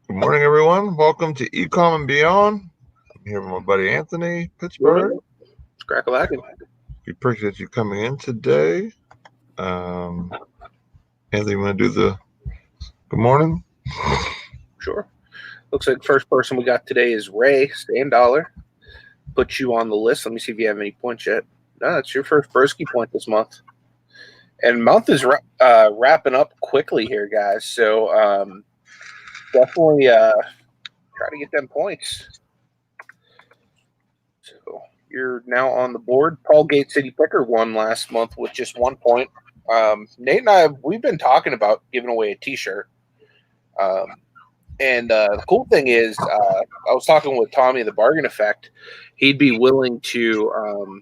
Good morning, everyone. Welcome to Ecom and Beyond. I'm here with my buddy Anthony, Pittsburgh. Crack-a-lackin'. We appreciate you coming in today. Anthony, you want to do the good morning? Sure. Looks like the first person we got today is Ray Standollar. Put you on the list. Let me see if you have any points yet. No, that's your first Broski point this month. And month is wrapping up quickly here, guys. So definitely try to get them points. So you're now on the board. Paul Gate City Picker won last month with just 1 point. Nate and I, we've been talking about giving away a T-shirt. And the cool thing is, I was talking with Tommy, the Bargain Effect. He'd be willing to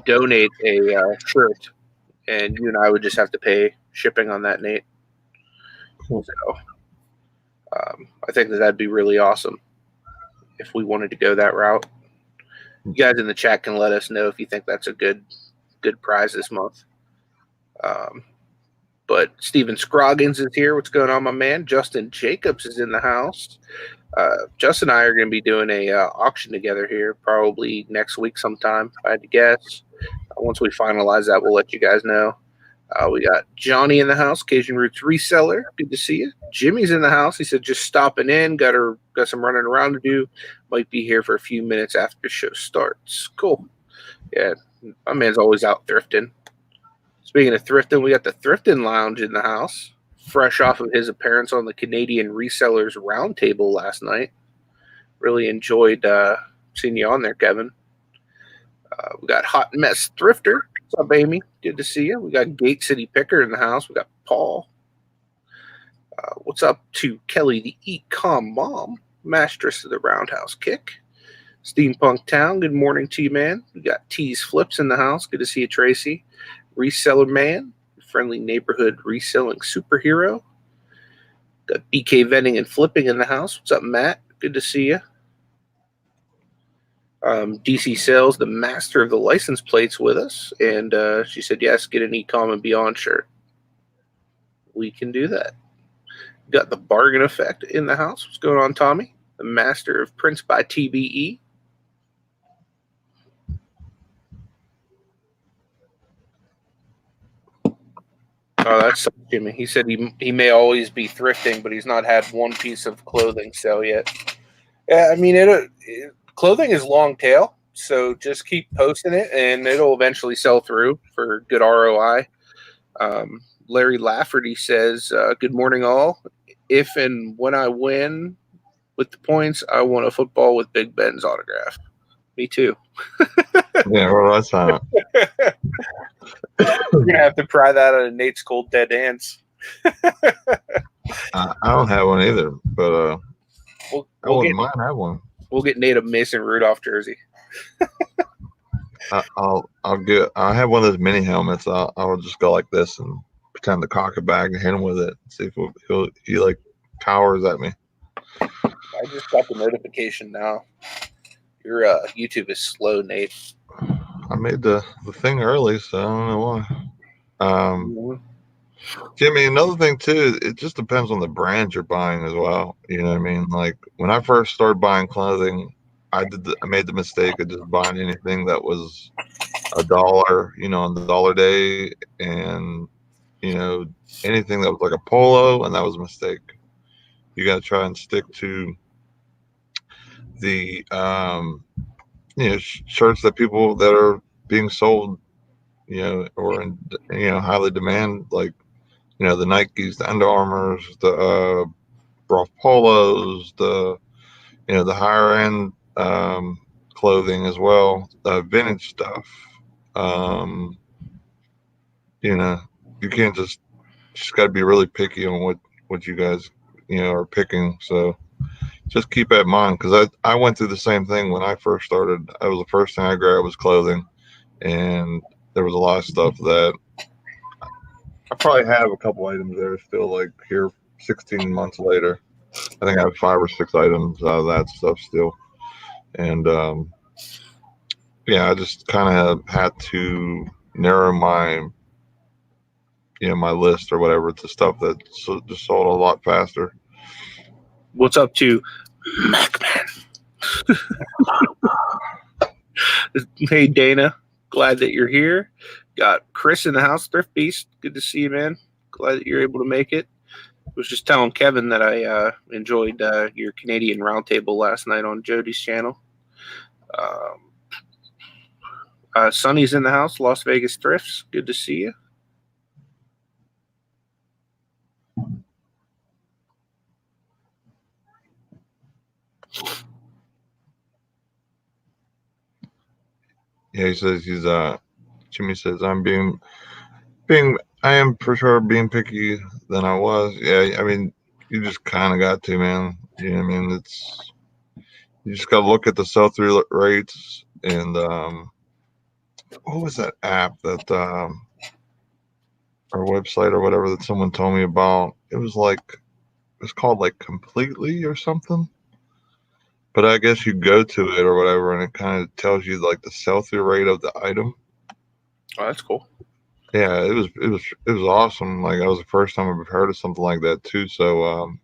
donate a shirt, and you and I would just have to pay shipping on that, Nate. So I think that'd be really awesome if we wanted to go that route. You guys in the chat can let us know if you think that's a good prize this month. But Steven Scroggins is here. What's going on, my man? Justin Jacobs is in the house. Justin and I are going to be doing a auction together here probably next week sometime, if I had to guess. Once we finalize that, we'll let you guys know. We got Johnny in the house, Cajun Roots Reseller. Good to see you. Jimmy's in the house. He said just stopping in. Got some running around to do. Might be here for a few minutes after the show starts. Cool. Yeah, my man's always out thrifting. Speaking of thrifting, we got the Thrifting Lounge in the house, fresh off of his appearance on the Canadian Resellers Roundtable last night. Really enjoyed seeing you on there, Kevin. We got Hot Mess Thrifter. What's up, Amy? Good to see you. We got Gate City Picker in the house. We got Paul. What's up to Kelly, the Ecom Mom, Mistress of the Roundhouse Kick. Steampunk Town, good morning to you, man. We got T's Flips in the house. Good to see you, Tracy. Reseller Man, friendly neighborhood reselling superhero. Got BK Vending and Flipping in the house. What's up, Matt? Good to see you. DC Sales, the master of the license plates, with us, and she said, yes, get an Ecom and Beyond shirt. We can do that. Got the Bargain Effect in the house. What's going on, Tommy? The master of prints by TBE. Oh, that's Jimmy. He said he may always be thrifting, but he's not had one piece of clothing sell yet. Yeah, I mean, clothing is long tail, so just keep posting it, and it'll eventually sell through for good ROI. Larry Lafferty says, good morning, all. If and when I win with the points, I want a football with Big Ben's autograph. Me too. Yeah, well, that's not. We're going to have to pry that out of Nate's cold, dead hands. I don't have one either, but I wouldn't mind having one. We'll get Nate a Mason Rudolph jersey. I have one of those mini helmets. I'll just go like this and pretend to cock a bag and hit him with it. See if he like cowers at me. I just got the notification now. Your YouTube is slow, Nate. I made the thing early, so I don't know why. Jimmy, another thing too, it just depends on the brand you're buying as well. You know what I mean? Like when I first started buying clothing, I made the mistake of just buying anything that was $1, on the dollar day, and anything that was like a polo, and that was a mistake. You got to try and stick to the shirts that are being sold, or in highly demand, like the Nikes, the Under Armours, the Roth Polos, the higher end clothing as well, the vintage stuff. You can't just got to be really picky on what you guys are picking. So just keep that in mind, because I went through the same thing when I first started. That was the first thing I grabbed was clothing, and there was a lot of stuff that I probably have a couple items there still, like here 16 months later. I think I have 5 or 6 items out of that stuff still. And I just kind of had to narrow my my list or whatever to stuff that just sold a lot faster. What's up to MacMan? Hey, Dana. Glad that you're here. Got Chris in the house, Thrift Beast. Good to see you, man. Glad that you're able to make it. Was just telling Kevin that I enjoyed your Canadian Roundtable last night on Jody's channel. Sonny's in the house, Las Vegas Thrifts. Good to see you. Yeah, he says Jimmy says I am for sure being picky than I was. Yeah, I mean, you just kind of got to, man. You know what I mean? You just got to look at the sell-through rates and what was that app that or website or whatever that someone told me about? It was called like Completely or something. But I guess you go to it or whatever, and it kind of tells you like the sell-through rate of the item. Oh, that's cool. Yeah, it was awesome. Like, that was the first time I've heard of something like that too. So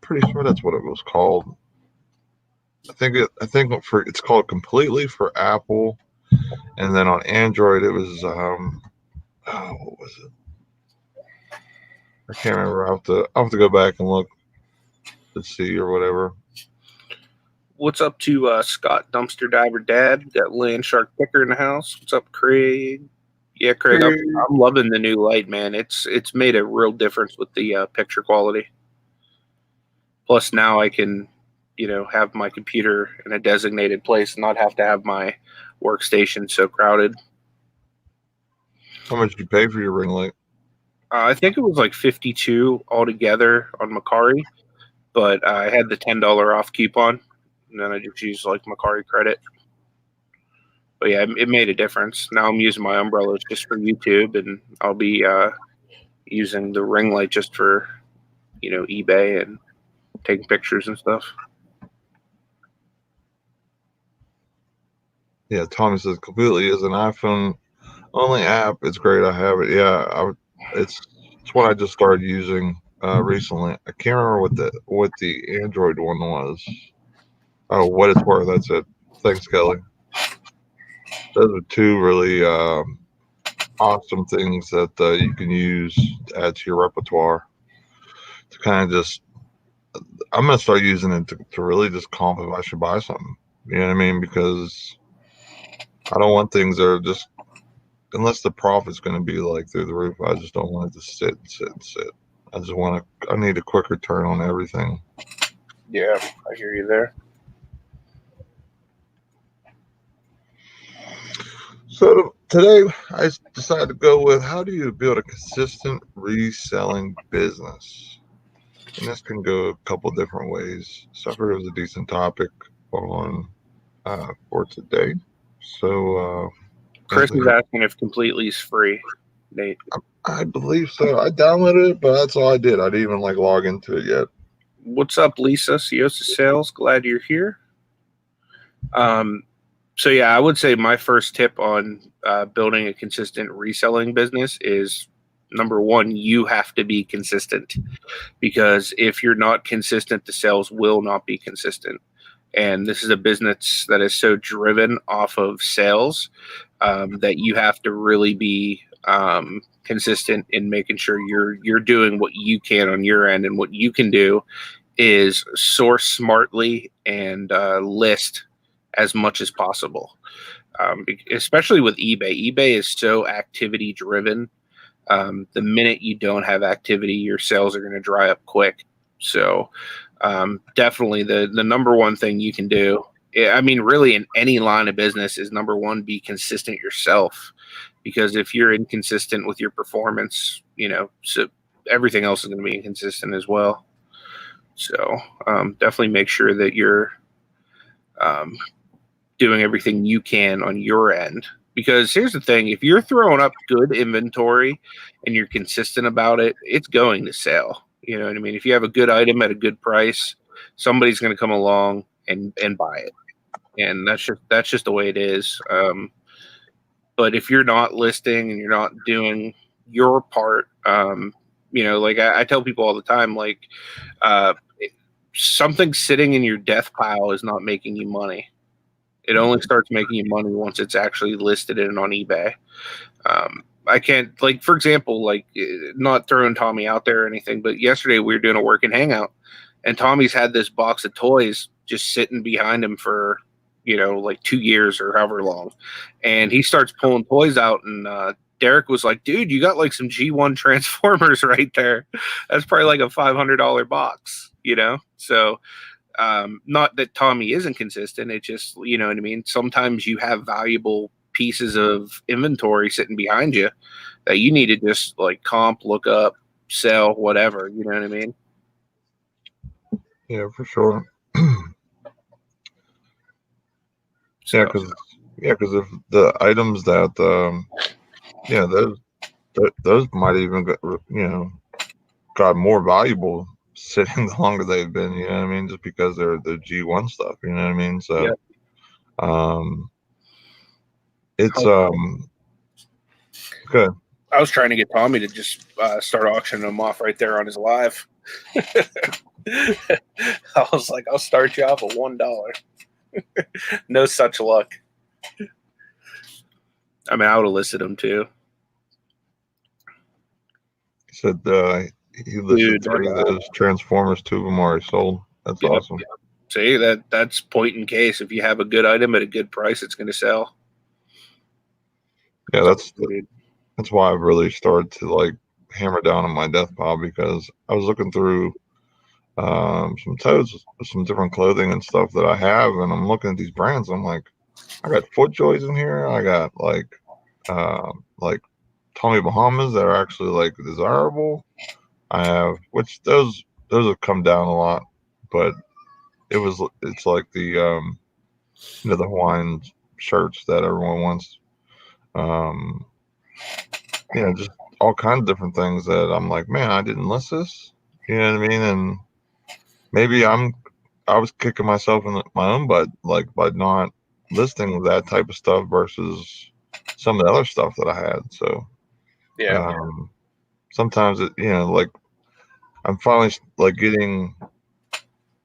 pretty sure that's what it was called. I think it's called Completely for Apple, and then on Android it was what was it? I can't remember. I'll have to go back and look to see or whatever. What's up to Scott Dumpster Diver Dad? Got Land Shark Picker in the house. What's up, Craig? Yeah, Craig, I'm loving the new light, man. It's made a real difference with the picture quality. Plus, now I can, have my computer in a designated place and not have to have my workstation so crowded. How much did you pay for your ring light? I think it was like $52 altogether on Macari, but I had the $10 off coupon, and then I just used like Macari credit. But yeah, it made a difference. Now I'm using my umbrellas just for YouTube, and I'll be using the ring light just for, eBay and taking pictures and stuff. Yeah, Tommy says Completely is an iPhone only app. It's great. I have it. Yeah, it's what I just started using recently. I can't remember what the Android one was. Oh, What It's Worth. That's it. Thanks, Kelly. Those are two really awesome things that you can use to add to your repertoire. To kind of just, I'm gonna start using it to really just comp if I should buy something. You know what I mean? Because I don't want things that are just, unless the profit's going to be like through the roof. I just don't want it to sit. I need a quick return on everything. Yeah, I hear you there. So today I decided to go with, how do you build a consistent reselling business? And this can go a couple different ways. So I figured it was a decent topic on for today. So Chris is asking if Completely is free, Nate. I believe so. I downloaded it, but that's all I did. I didn't even log into it yet. What's up, Lisa? Siosa Sales. Glad you're here. So yeah, I would say my first tip on building a consistent reselling business is, number one, you have to be consistent, because if you're not consistent, the sales will not be consistent. And this is a business that is so driven off of sales that you have to really be consistent in making sure you're doing what you can on your end. And what you can do is source smartly and list as much as possible, especially with eBay. eBay is so activity driven. The minute you don't have activity, your sales are going to dry up quick. So definitely the number one thing you can do, I mean, really in any line of business, is number one, be consistent yourself. Because if you're inconsistent with your performance, so everything else is going to be inconsistent as well. So definitely make sure that you're doing everything you can on your end. Because here's the thing, if you're throwing up good inventory and you're consistent about it, it's going to sell. You know what I mean? If you have a good item at a good price, somebody's going to come along and buy it. And that's just the way it is. But if you're not listing and you're not doing your part. You know, like I tell people all the time, like something sitting in your death pile is not making you money. It only starts making you money once it's actually listed in on eBay. I can't, like, for example, like, not throwing Tommy out there or anything, but yesterday we were doing a working hangout, and Tommy's had this box of toys just sitting behind him for, you know, like 2 years or however long. And he starts pulling toys out, and Derek was like, dude, you got like some G1 Transformers right there. That's probably like a $500 box, you know? So, not that Tommy isn't consistent. It just, you know what I mean? Sometimes you have valuable pieces of inventory sitting behind you that you need to just like comp, look up, sell, whatever. You know what I mean? Yeah, for sure. So, Yeah, because if the items that yeah, those might even got more valuable sitting the longer they've been. You know what I mean? Just because they're G1 stuff. You know what I mean? So, yeah. It's good. I was trying to get Tommy to just start auctioning them off right there on his live. I was like, I'll start you off at $1. No such luck. I mean, I would have listed them too. He said he listed 3 of those Transformers, 2 of them already sold. That's awesome. See, that's point in case. If you have a good item at a good price, it's going to sell. Yeah, that's why I've really started to like hammer down on my death pile, because I was looking through some totes, some different clothing and stuff that I have, and I'm looking at these brands. I'm like, I got FootJoys in here. I got like Tommy Bahamas that are actually like desirable. I have, which those have come down a lot, but it's like the the Hawaiian shirts that everyone wants. Just all kinds of different things that I'm like, man, I didn't list this. You know what I mean? And maybe I was kicking myself in my own butt, like by not listing that type of stuff versus some of the other stuff that I had. So yeah, sometimes it, like I'm finally like getting,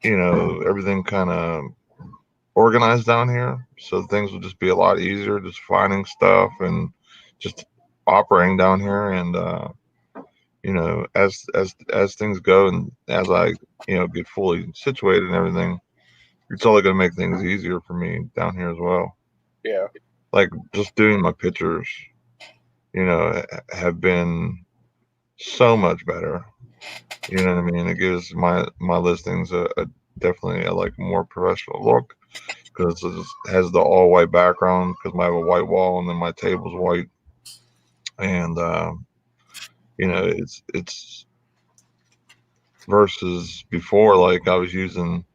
everything kind of organized down here, so things will just be a lot easier, just finding stuff and just operating down here. And as things go, and as I get fully situated and everything, it's only going to make things easier for me down here as well. Yeah, like just doing my pictures have been so much better. You know what I mean? It gives my listings a definitely a like more professional look, because it has the all white background, because I have a white wall and then my table's white. And it's versus before, like I was using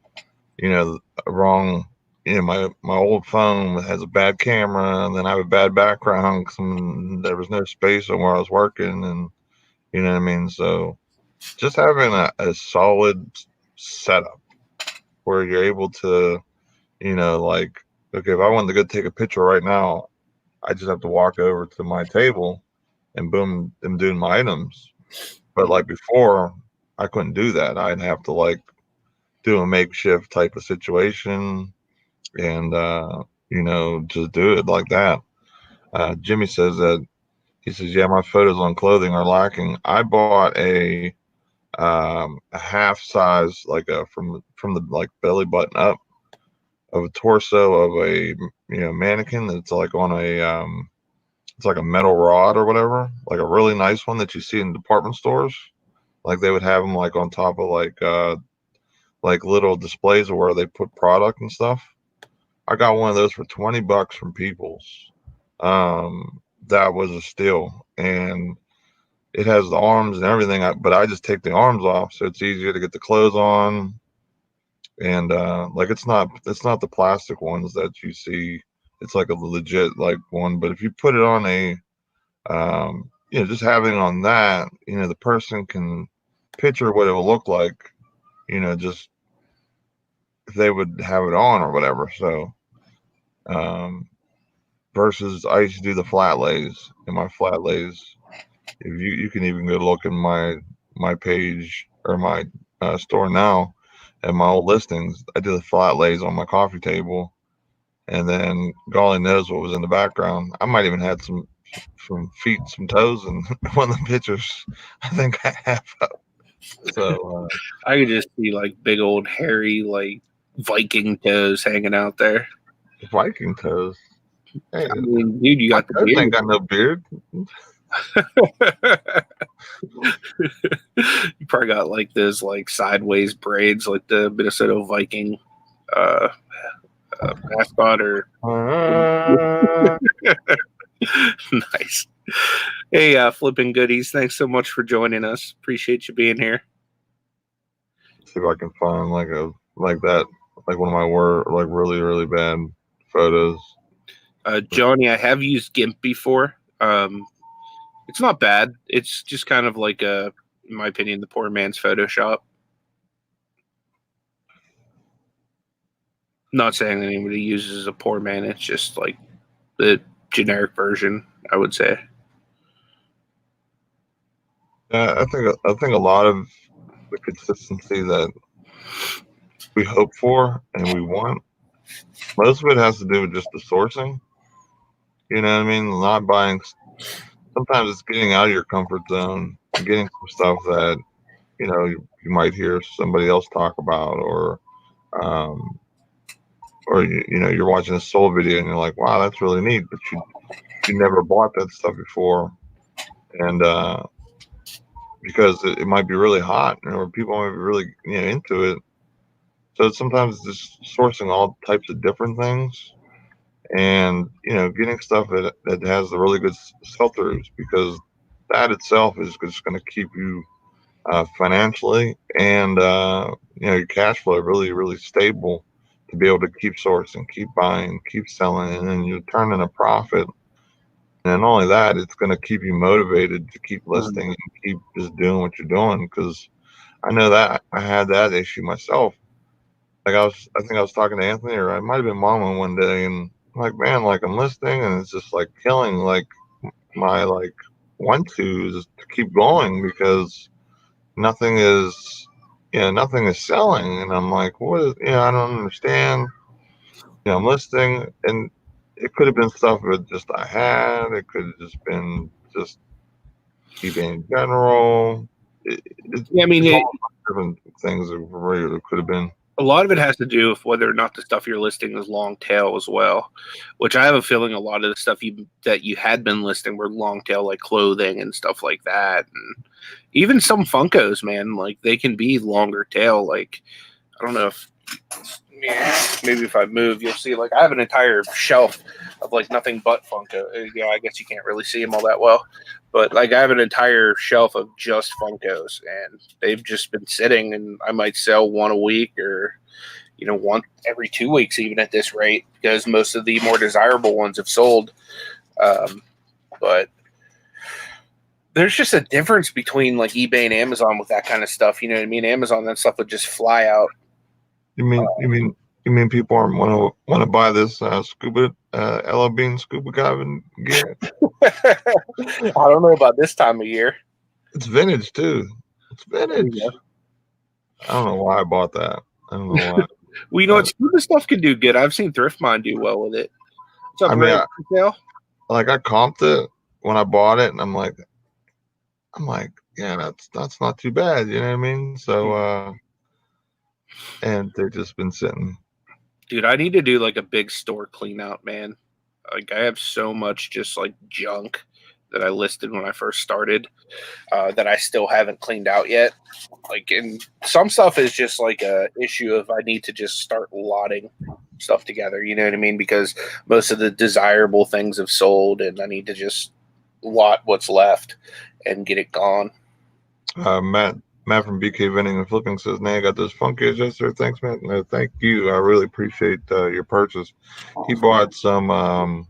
wrong, my old phone has a bad camera, and then I have a bad background because there was no space on where I was working, and you know what I mean. So just having a solid setup where you're able to, like, okay, if I wanted to go take a picture right now, I just have to walk over to my table and boom, I'm doing my items. But like before, I couldn't do that. I'd have to like do a makeshift type of situation and, just do it like that. Jimmy says that, he says, yeah, my photos on clothing are lacking. I bought a half size, like from the like belly button up of a torso of a mannequin that's like on a it's like a metal rod or whatever, like a really nice one that you see in department stores. Like they would have them like on top of like little displays where they put product and stuff. I got one of those for $20 from People's. That was a steal, and it has the arms and everything, but I just take the arms off, so it's easier to get the clothes on. And like it's not the plastic ones that you see. It's like a legit like one. But if you put it on a just having it on that, the person can picture what it will look like, just if they would have it on or whatever. So versus I used to do the flat lays, and my flat lays if you can even go look in my page or my store now at my old listings. I did the flat lays on my coffee table, and then golly knows what was in the background. I might even had some feet, some toes, and one of the pictures. I think I have. So I could just see like big old hairy like Viking toes hanging out there. Viking toes. Hey, I mean, dude, you my got the toes beard. ain't got no beard. You probably got like those like sideways braids, like the Minnesota Viking mascot. Or nice. Hey, flipping goodies, thanks so much for joining us. Appreciate you being here. See if I can find like that, like one of my like really really bad photos. Johnny, I have used GIMP before. It's not bad. It's just kind of like in my opinion, the poor man's Photoshop. Not saying that anybody uses a poor man. It's just like the generic version, I would say. I think a lot of the consistency that we hope for and we want, most of it has to do with just the sourcing. You know what I mean? Not buying. Sometimes it's getting out of your comfort zone, getting some stuff that you might hear somebody else talk about, um, or you're watching a soul video and you're like, wow, that's really neat, but you never bought that stuff before, and because it might be really hot, or people might be really into it. So sometimes it's just sourcing all types of different things, and getting stuff that has the really good sell-throughs, because that itself is just going to keep you financially and your cash flow really really stable, to be able to keep sourcing, keep buying, keep selling, and then you're turning a profit. And not only that, it's going to keep you motivated to keep listing and keep just doing what you're doing. Because I know that I had that issue myself. Like I think I was talking to Anthony, or I might have been Mama one day, and I'm like, man, like I'm listing, and it's just like killing like my like want to keep going, because nothing is nothing is selling. And I'm like, what is, I don't understand. I'm listing, and it could have been stuff that just I had. It could have just been just eBay in general. Yeah, I mean, It's all different things that it could have been. a lot of it has to do with whether or not the stuff you're listing is long tail as well, which I have a feeling a lot of the stuff that you had been listing were long tail, like clothing and stuff like that. And even some Funkos, man, like they can be longer tail. Like, I don't know if maybe if I move, you'll see, like I have an entire shelf of like nothing but Funko. Yeah, I guess you can't really see them all that well, but like I have an entire shelf of just Funkos, and they've just been sitting, and I might sell one a week, or one every 2 weeks, even at this rate, because most of the more desirable ones have sold. But there's just a difference between like eBay and Amazon with that kind of stuff. You know what I mean? Amazon, that stuff would just fly out. You mean people aren't want to buy this scuba LL Bean scuba diving gear? I don't know about this time of year. It's vintage too. It's vintage. I don't know why I bought that. I don't know why. Well, what scuba stuff can do good. I've seen Thrift Mind do well with it. What's up, Ray? I comped it when I bought it, and I'm like, yeah, that's not too bad. You know what I mean? So, and they've just been sitting. Dude, I need to do like a big store clean out, man. Like I have so much just like junk that I listed when I first started that I still haven't cleaned out yet. Like, and some stuff is just like a issue of I need to just start lotting stuff together. You know what I mean? Because most of the desirable things have sold, and I need to just lot what's left and get it gone. Matt from BK Vending and Flipping says, "Nay, I got those funky adjuster. Thanks, Matt. No, thank you. I really appreciate your purchase." He bought some.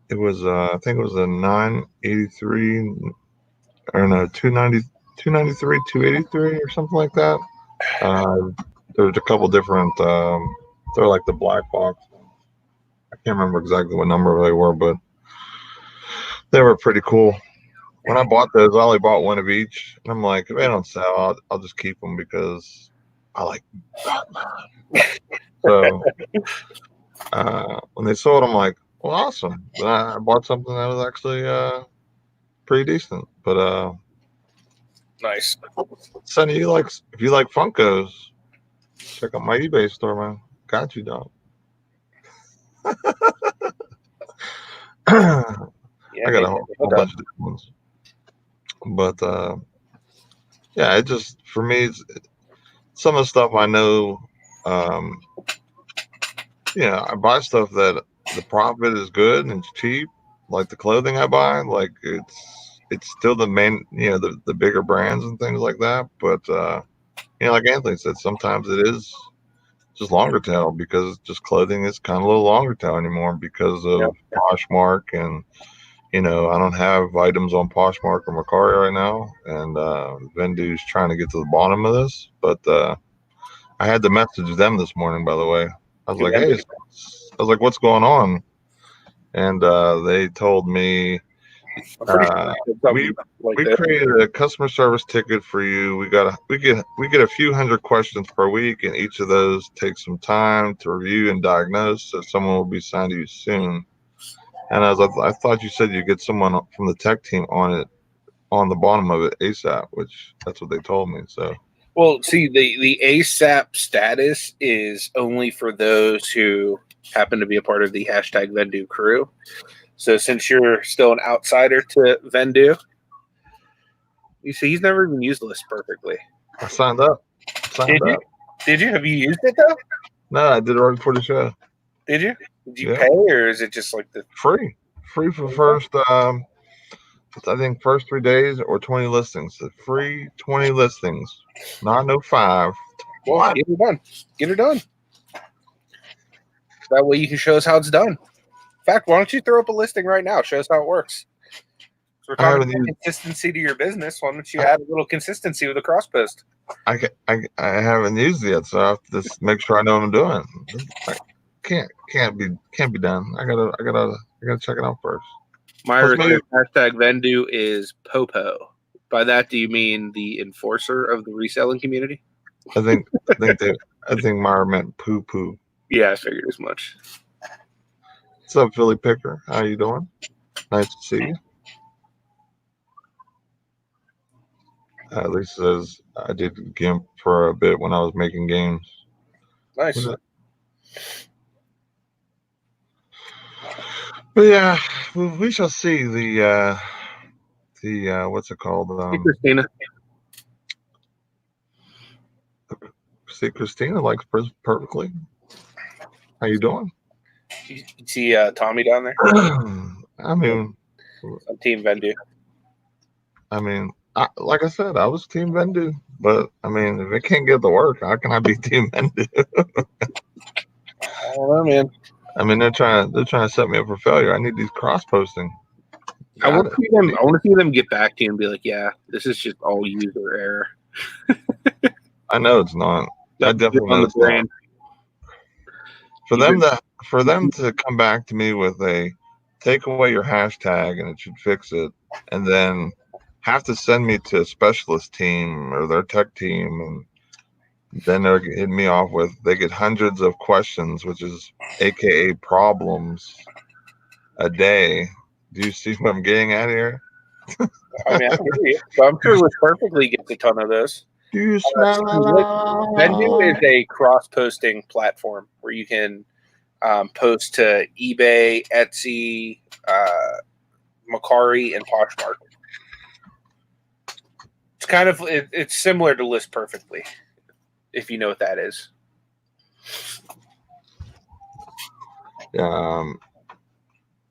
It was I think it was a 983 or no 293 283 or something like that. There was a couple different. They're like the black box. I can't remember exactly what number they were, but they were pretty cool. when I bought those, I only bought one of each, and I'm like, if they don't sell, I'll just keep them because I like Batman. So when they sold, I'm like, well, awesome. Then I bought something that was actually pretty decent. But Nice. Sonny, if you like Funkos, check out my eBay store, man. Got you, dog. I got a whole bunch of different ones. But yeah, it just for me, it's some of the stuff I know. I buy stuff that the profit is good and it's cheap. Like the clothing I buy, like it's still the main, the bigger brands and things like that. But like Anthony said, sometimes it is just longer tail because just clothing is kind of a little longer tail anymore because of Poshmark and I don't have items on Poshmark or Mercari right now, and Vendu's trying to get to the bottom of this. But I had to message them this morning, by the way. I was like, hey, what's going on? And they told me we created a customer service ticket for you. We get a few hundred questions per week, and each of those takes some time to review and diagnose. So someone will be assigned to you soon. And I thought you said you get someone from the tech team on the bottom of it ASAP, which that's what they told me. So. Well, see, the ASAP status is only for those who happen to be a part of the #Vendu crew. So since you're still an outsider to Vendu, you see, he's never even used List Perfectly. I signed up. Did you? Have you used it though? No, I did it right before the show. Did you? Did you pay, or is it just like the free for the first? I think first 3 days or 20 listings. So free 20 listings, not no 5. Well, get it done. Get it done. That way you can show us how it's done. In fact, why don't you throw up a listing right now? Show us how it works. So we're talking about consistency to your business. Why don't you add a little consistency with a cross post? I haven't used it yet, so I have to just make sure I know what I'm doing. Can't be done. I gotta check it out first. My #Vendu is Popo. By that, do you mean the enforcer of the reselling community? I think Myra meant poo poo. Yeah, I figured as much. What's up, Philly Picker? How you doing? Nice to see you. Lisa says I did GIMP for a bit when I was making games. Nice. But yeah, we shall see the what's it called? Christina. See, Christina likes perfectly. How you doing? You see Tommy down there? I mean, I'm Team Vendu. I mean, like I said, I was Team Vendu, but I mean, if it can't get the work, how can I be Team Vendu? I don't know, man. I mean, they're trying to set me up for failure. I need these cross posting. I want to see them get back to you and be like, "Yeah, this is just all user error." I know it's not. I definitely know it's not. For them to come back to me with a take away your hashtag and it should fix it, and then have to send me to a specialist team or their tech team, and then they're hitting me off with they get hundreds of questions, which is AKA problems a day. Do you see what I'm getting at here? I mean, I hear you. So I'm sure List Perfectly gets a ton of those. Do you smell Vendu is a cross-posting platform where you can post to eBay, Etsy, Mercari, and Poshmark. It's kind of it's similar to List Perfectly, if you know what that is.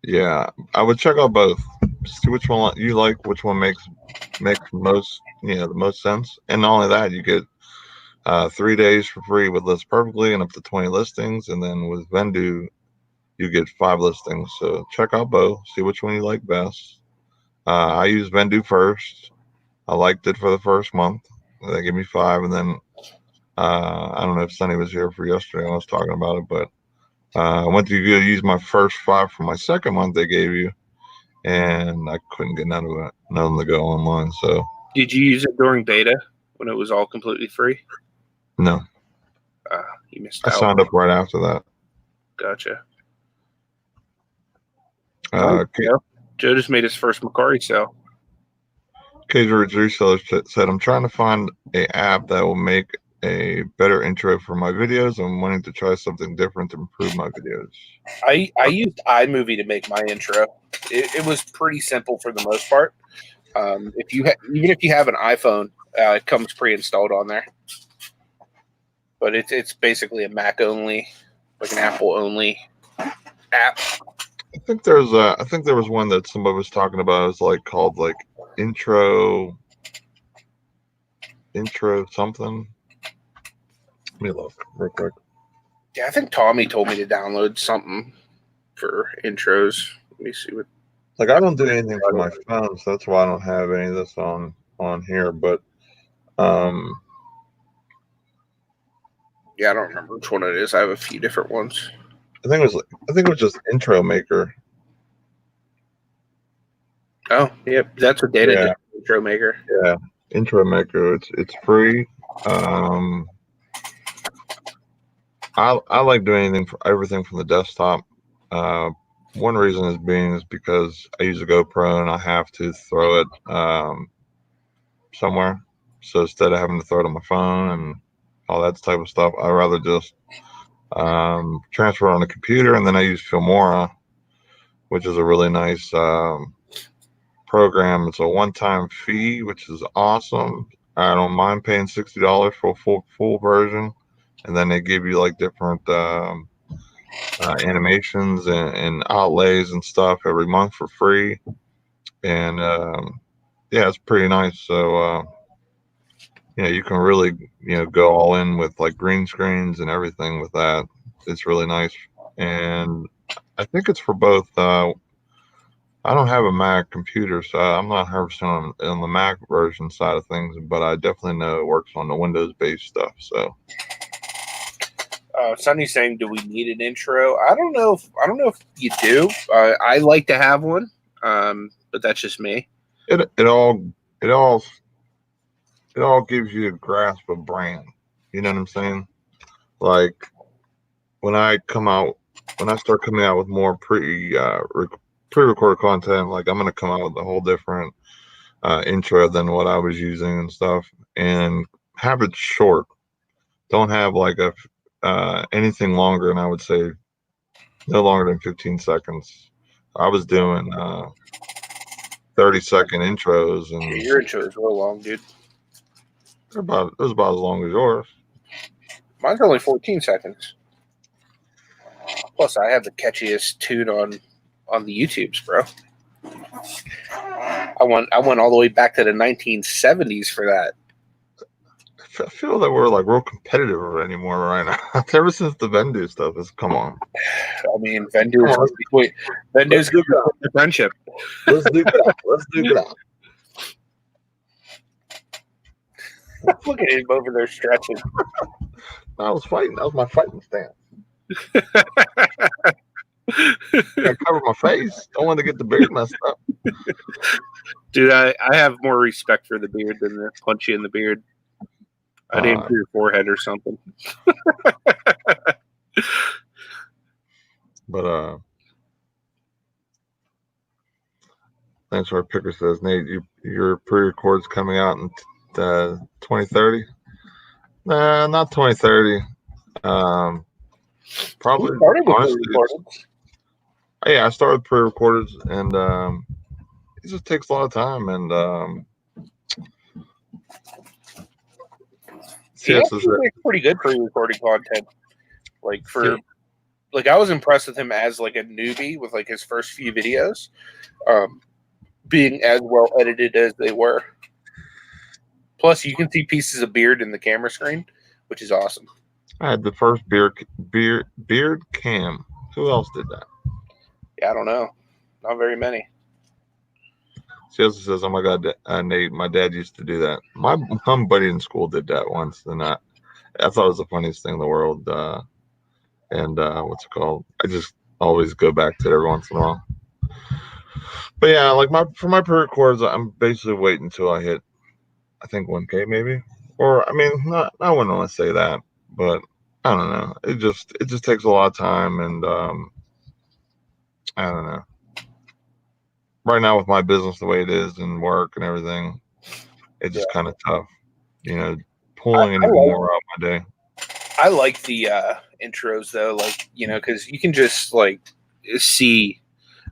Yeah, I would check out both. See which one you like, which one makes most the most sense. And not only that, you get 3 days for free with List Perfectly and up to 20 listings, and then with Vendu you get 5 listings. So check out both, see which one you like best. I used Vendu first. I liked it for the first month. They gave me 5, and then I don't know if Sonny was here for yesterday when I was talking about it, but I went to use my first 5 for my second month they gave you, and I couldn't get none of them to go online. So, did you use it during beta when it was all completely free? No. You missed I out. signed up right after that. Gotcha. Joe just made his first Macari sale. Cage Reseller said, I'm trying to find a app that will make a better intro for my videos. I'm wanting to try something different to improve my videos. I used iMovie to make my intro. It was pretty simple for the most part. Even if you have an iPhone, it comes pre-installed on there. But it's basically a Mac only, like an Apple only app. I think there was one that somebody was talking about. It was like called like intro something. Let me look real quick. Yeah, I think Tommy told me to download something for intros. Let me see what. Like, I don't do anything for my phone, so that's why I don't have any of this on here. But yeah, I don't remember which one it is. I have a few different ones. I think it was just Intro Maker. Oh, yep, that's what Data did. Intro Maker. Yeah, Intro Maker. It's free. I like doing everything from the desktop. One reason is because I use a GoPro and I have to throw it somewhere. So instead of having to throw it on my phone and all that type of stuff, I'd rather just transfer it on the computer, and then I use Filmora, which is a really nice program. It's a one-time fee, which is awesome. I don't mind paying $60 for a full version, and then they give you like different animations and outlays and stuff every month for free. And yeah, it's pretty nice. So you can really go all in with like green screens and everything with that. It's really nice, and I think it's for both. I don't have a Mac computer, so I'm not 100% on the Mac version side of things, but I definitely know it works on the Windows-based stuff. So, Sonny's saying, "Do we need an intro?" I don't know if you do. I like to have one, but that's just me. It all gives you a grasp of brand. You know what I'm saying? Like when I start coming out with more pre-recorded content, like I'm gonna come out with a whole different intro than what I was using and stuff, and have it short. Don't have like anything longer than, I would say, no longer than 15 seconds. I was doing 30-second intros, and your intro is real long, dude. It was about as long as yours. Mine's only 14 seconds. Plus, I have the catchiest tune on the YouTubes, bro. I went all the way back to the 1970s for that. I feel that we're like real competitive anymore right now. Ever since the Vendu stuff has come on. I mean, Vendu's good for the friendship. Let's do it out. Look at him over there stretching. I was fighting. That was my fighting stance. I cover my face. Don't want to get the beard messed up. Dude, I have more respect for the beard than to punch you in the beard. I'd aim for your forehead or something. But thanks for Picker says, Nate, your pre-record's coming out in 2030. Nah, not 2030. Probably. Honestly, yeah, I started pre-recorded, and it just takes a lot of time. And makes pretty good pre-recorded content. I was impressed with him as like a newbie with like his first few videos, being as well edited as they were. Plus, you can see pieces of beard in the camera screen, which is awesome. I had the first beard cam. Who else did that? Yeah, I don't know. Not very many. She also says, "Oh my God, Nate, my dad used to do that. My buddy in school did that once, and I thought it was the funniest thing in the world." And what's it called? I just always go back to it every once in a while. But yeah, like for my pre-records, I'm basically waiting until I hit, I think 1K maybe, or I mean, not I wouldn't want to say that, but I don't know. It just takes a lot of time, and I don't know. Right now with my business the way it is and work and everything, it's just kind of tough, pulling any more out my day. I like the intros though, like, because you can just like see,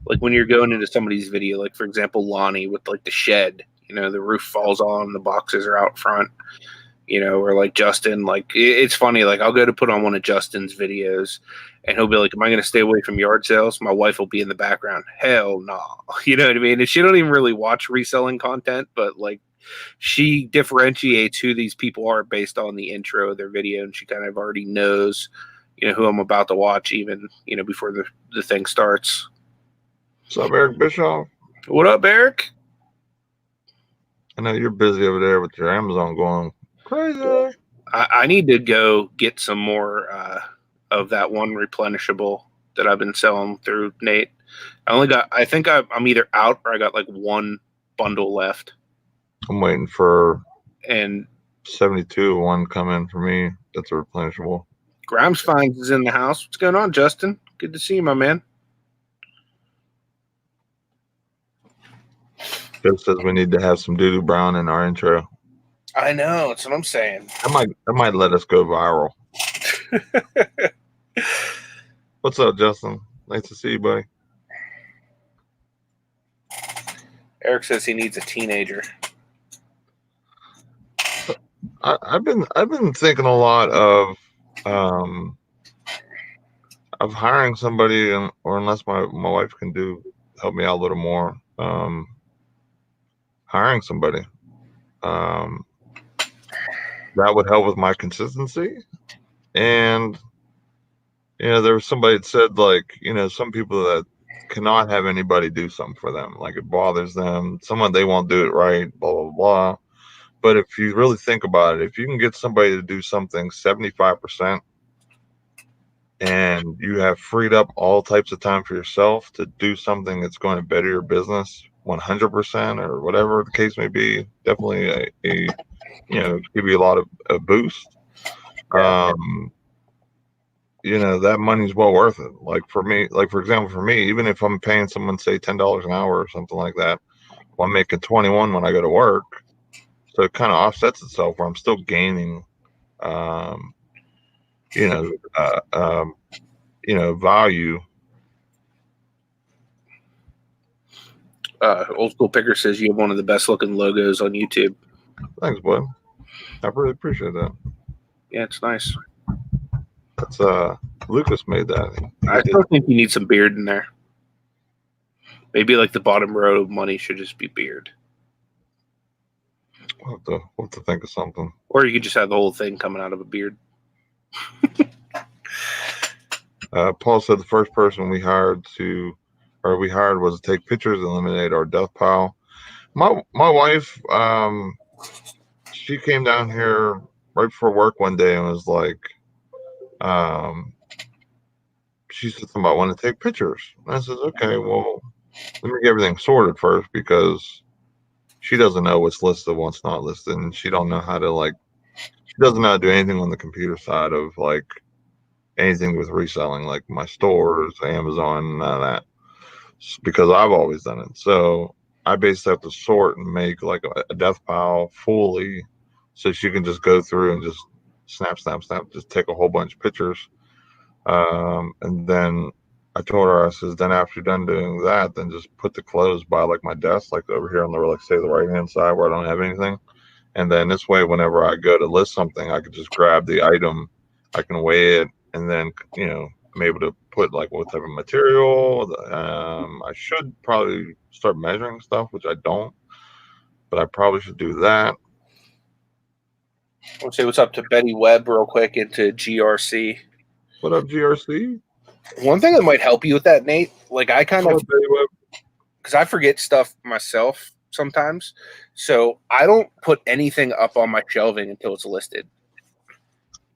like when you're going into somebody's video, like for example Lonnie with like the shed, the roof falls on, the boxes are out front, or like Justin, like it's funny, like I'll go to put on one of Justin's videos and he'll be like, am I going to stay away from yard sales? My wife will be in the background. Hell no. You know what I mean? And she don't even really watch reselling content, but like she differentiates who these people are based on the intro of their video, and she kind of already knows, who I'm about to watch even, before the thing starts. What's up, Eric Bischoff? What up, Eric? I know you're busy over there with your Amazon going crazy. I need to go get some more of that one replenishable that I've been selling through Nate. I think I'm either out or I got like one bundle left. I'm waiting for and 72 one come in for me. That's a replenishable. Grimes Finds is in the house. What's going on, Justin? Good to see you, my man. Joe says we need to have some doo-doo brown in our intro. I know. That's what I'm saying. That might let us go viral. What's up, Justin? Nice to see you, buddy. Eric says he needs a teenager. I've been thinking a lot of hiring somebody, or unless my wife can help me out a little more, hiring somebody. That would help with my consistency. And there was somebody that said, like, some people that cannot have anybody do something for them, like it bothers them, someone they won't do it right, blah blah blah. But if you really think about it, if you can get somebody to do something 75% and you have freed up all types of time for yourself to do something that's going to better your business 100%, or whatever the case may be, definitely give you a lot of a boost. That money's well worth it. Like for me, for example, for me, even if I'm paying someone, say $10 an hour or something like that, well, I'm making 21 when I go to work. So it kind of offsets itself where I'm still gaining, value. Old School Picker says you have one of the best looking logos on YouTube. Thanks, bud. I really appreciate that. Yeah, it's nice. That's Lucas made that. I still think you need some beard in there. Maybe like the bottom row of money should just be beard. We'll have to think of something. Or you could just have the whole thing coming out of a beard. Paul said the first person we hired was to take pictures and eliminate our death pile. My wife, she came down here right before work one day and was like, she said something about wanting to take pictures. And I said, okay, well, let me get everything sorted first, because she doesn't know what's listed, what's not listed, and she don't know how to she doesn't know how to do anything on the computer side of anything with reselling, like my stores, Amazon, none of that, because I've always done it. So I basically have to sort and make like a death pile fully, so she can just go through and just snap, just take a whole bunch of pictures. And then I told her, I says, then after you're done doing that, then just put the clothes by like my desk, like over here on the, like, say, the right hand side where I don't have anything. And then this way, whenever I go to list something, I could just grab the item, I can weigh it, and then I'm able to put like what type of material. I should probably start measuring stuff, which I don't, but I probably should do that. I'll say what's up to Betty Webb real quick into GRC. What up, GRC? One thing that might help you with that, Nate, like I kind of, because I forget stuff myself sometimes, so I don't put anything up on my shelving until it's listed.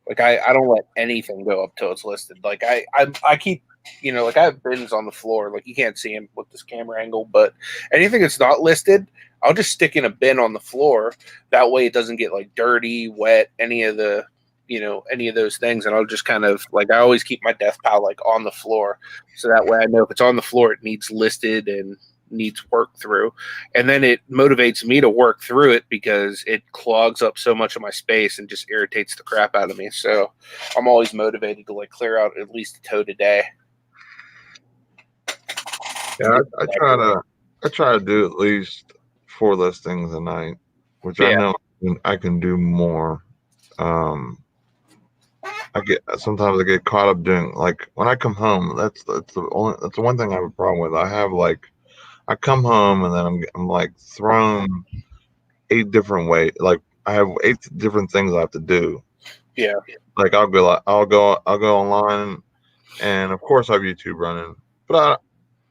Like I don't let anything go up till it's listed. Like I keep you know, like I have bins on the floor. Like you can't see them with this camera angle, but anything that's not listed, I'll just stick in a bin on the floor. That way it doesn't get like dirty, wet, any of the, you know, any of those things. And I'll just kind of like, I always keep my death pile like on the floor. So that way I know if it's on the floor, it needs listed and needs work through. And then it motivates me to work through it because it clogs up so much of my space and just irritates the crap out of me. So I'm always motivated to like clear out at least a tote a day. Yeah, I try to do at least 4 listings a night, which I Yeah. know I can do more. Sometimes I get caught up doing, like, when I come home. That's the one thing I have a problem with. I come home and then I'm like thrown 8 different ways. Like I have 8 different things I have to do. Yeah. Like I'll go online, and of course I have YouTube running, but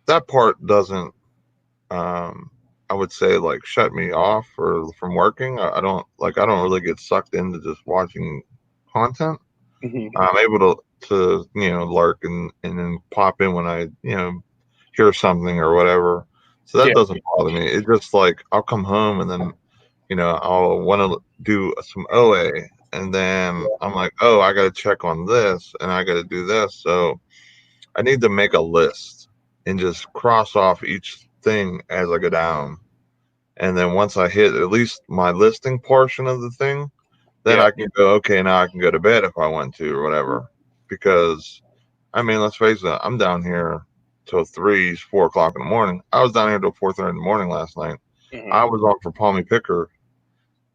that part doesn't, I would say, like, shut me off or from working. I don't really get sucked into just watching content. Mm-hmm. I'm able to lurk and then pop in when I hear something or whatever. So that doesn't bother me. It's just like I'll come home and then I'll want to do some OA, and then I'm like, oh, I got to check on this and I got to do this. So I need to make a list and just cross off each thing as I go down. And then once I hit at least my listing portion of the thing, then I can go, okay, now I can go to bed if I want to or whatever. Because, I mean, let's face it, I'm down here till 4 o'clock in the morning. I was down here till 4:30 in the morning last night. Mm-hmm. I was on for Palmy Picker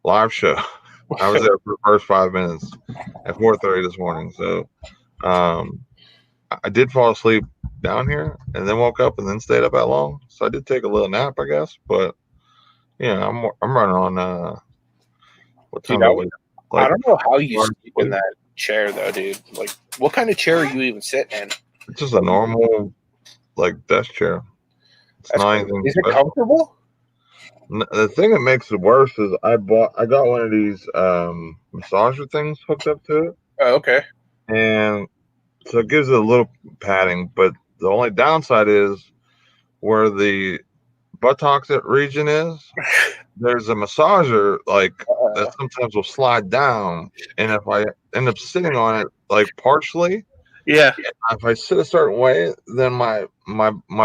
live show. I was there for the first 5 minutes at 4:30 this morning. So I did fall asleep down here and then woke up and then stayed up that long. So I did take a little nap, I guess. But yeah, I'm running on what time Dude, do we? Like, I don't know how you sleep in that chair though, dude. Like, what kind of chair are you even sitting in? it's just a normal, like, desk chair. It's That's not crazy. anything Is it special. comfortable? The thing that makes it worse is I got one of these massager things hooked up to it, Oh, okay. and so it gives it a little padding. But the only downside is where the buttocks region is. There's a massager that sometimes will slide down, and if I end up sitting on it like partially, if I sit a certain way, then my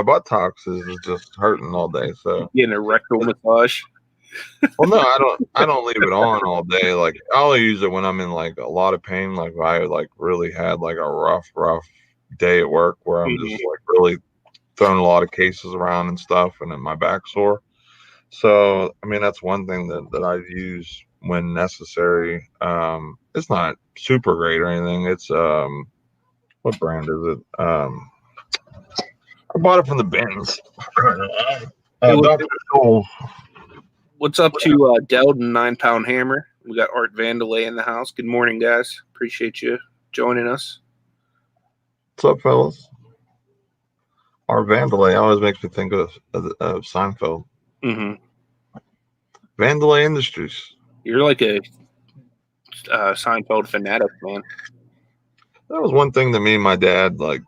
buttocks is just hurting all day. So getting a rectal massage. well, no, I don't leave it on all day. Like I only use it when I'm in like a lot of pain. Like if I like really had like a rough day at work where I'm just like really throwing a lot of cases around and stuff, and then my back sore. So I mean that's one thing that I use when necessary. It's not super great or anything. It's what brand is it? I bought it from the bins. Dr. Scholl. What's up to Delden 9-pound hammer? We got Art Vandalay in the house. Good morning, guys. Appreciate you joining us. What's up, fellas? Art Vandalay always makes me think of Seinfeld. Mm-hmm. Vandalay Industries. You're like a Seinfeld fanatic, man. That was one thing that me and my dad like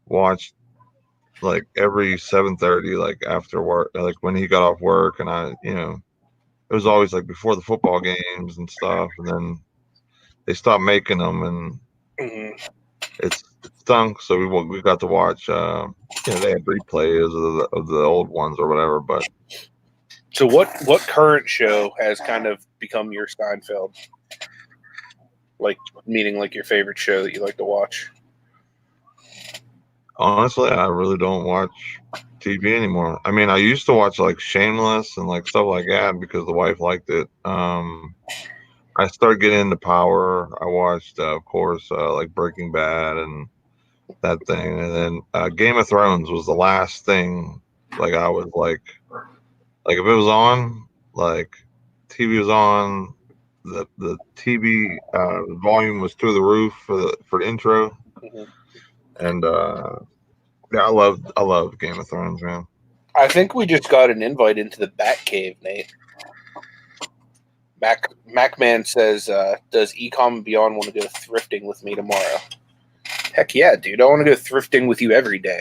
watched like every 7:30, like after work, like when he got off work, and it was always like before the football games and stuff, and then they stopped making them, and it stunk. So we got to watch. They had replays of the old ones or whatever. But so what current show has kind of become your Seinfeld? Like meaning like your favorite show that you like to watch? Honestly, I really don't watch TV anymore. I mean, I used to watch like Shameless and like stuff like that because the wife liked it. I started getting into Power. I watched, of course, like Breaking Bad and that thing, and then Game of Thrones was the last thing. Like I was like if it was on, like TV was on, the TV volume was through the roof for the intro, and yeah, I love Game of Thrones, man. I think we just got an invite into the Bat Cave, Nate. Macman says, does Ecom and Beyond want to go thrifting with me tomorrow? Heck yeah, dude. I want to go thrifting with you every day.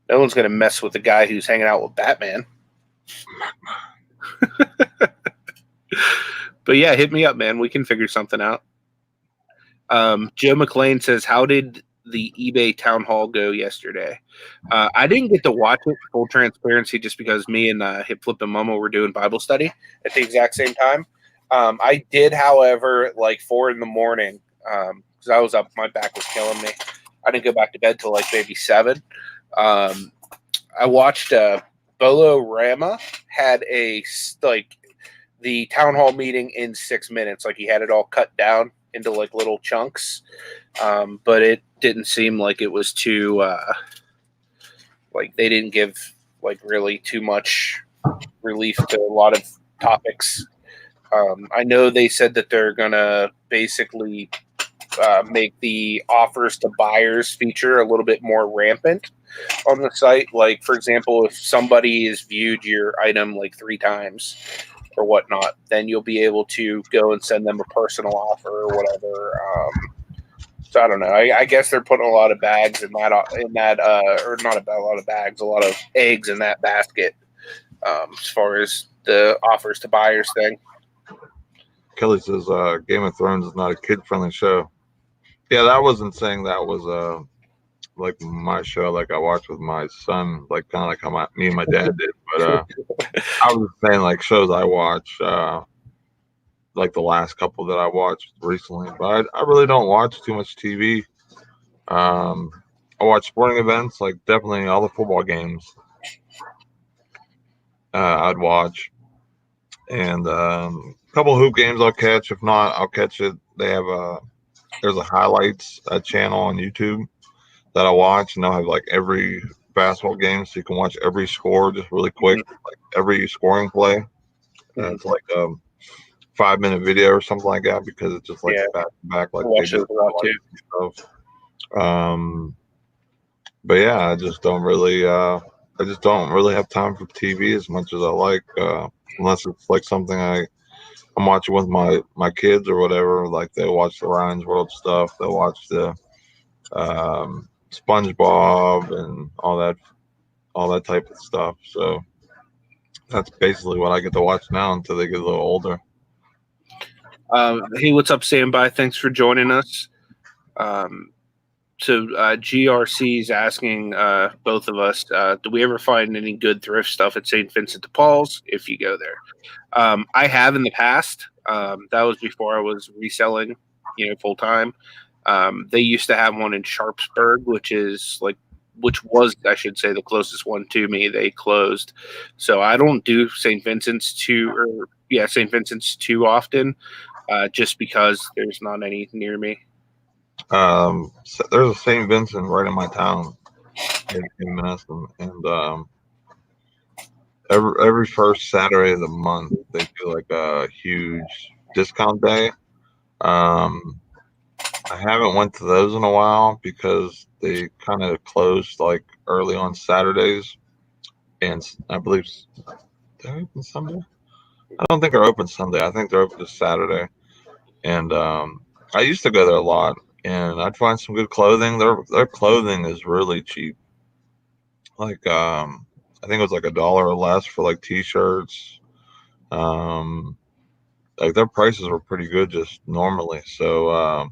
No one's going to mess with the guy who's hanging out with Batman. But yeah, hit me up, man. We can figure something out. Joe McLean says, how did the eBay town hall go yesterday? I didn't get to watch it, full transparency, just because me and Hip Flip and Mama were doing Bible study at the exact same time. I did, however, like 4 in the morning, because I was up, my back was killing me. I didn't go back to bed till like maybe 7. I watched Bolo Rama had the town hall meeting in 6 minutes. Like, he had it all cut down into like little chunks, but it didn't seem like it was too like they didn't give like really too much relief to a lot of topics. I know they said that they're gonna basically make the offers to buyers feature a little bit more rampant on the site. Like, for example, if somebody has viewed your item like 3 times or whatnot, then you'll be able to go and send them a personal offer or whatever. So I don't know. I guess they're putting a lot of bags in that, or not a lot of bags, a lot of eggs in that basket, as far as the offers to buyers thing. Kelly says Game of Thrones is not a kid-friendly show. Yeah, that wasn't saying that was like my show, like I watched with my son, like kind of like how me and my dad did. But I was saying like shows I watch, like the last couple that I watched recently. But I really don't watch too much TV. I watch sporting events, like definitely all the football games. I'd watch, and a couple hoop games I'll catch. If not, I'll catch it. They have there's a highlights channel on YouTube that I watch, and they'll have like every basketball game, so you can watch every score just really quick, like every scoring play. It's like a 5-minute video or something like that, because it's just like back to back, like they do stuff. But yeah, I just don't really have time for TV as much as I like, unless it's like something I'm watching with my kids or whatever. Like they watch the Ryan's World stuff, they watch the SpongeBob and all that type of stuff. So that's basically what I get to watch now until they get a little older. Hey, what's up, Standby? Thanks for joining us. So GRC is asking both of us, do we ever find any good thrift stuff at St. Vincent de Paul's if you go there? I have in the past. That was before I was reselling, full time. They used to have one in Sharpsburg, which was, I should say, the closest one to me. They closed. So I don't do St. Vincent's too often, just because there's not any near me. So there's a St. Vincent right in my town in Madison, and every first Saturday of the month they do like a huge discount day. I haven't went to those in a while because they kind of closed like early on Saturdays, and I believe they're open Sunday. I don't think they're open Sunday. I think they're open just Saturday. And I used to go there a lot, and I'd find some good clothing. Their clothing is really cheap. Like I think it was like $1 or less for like t-shirts. Like their prices were pretty good just normally. So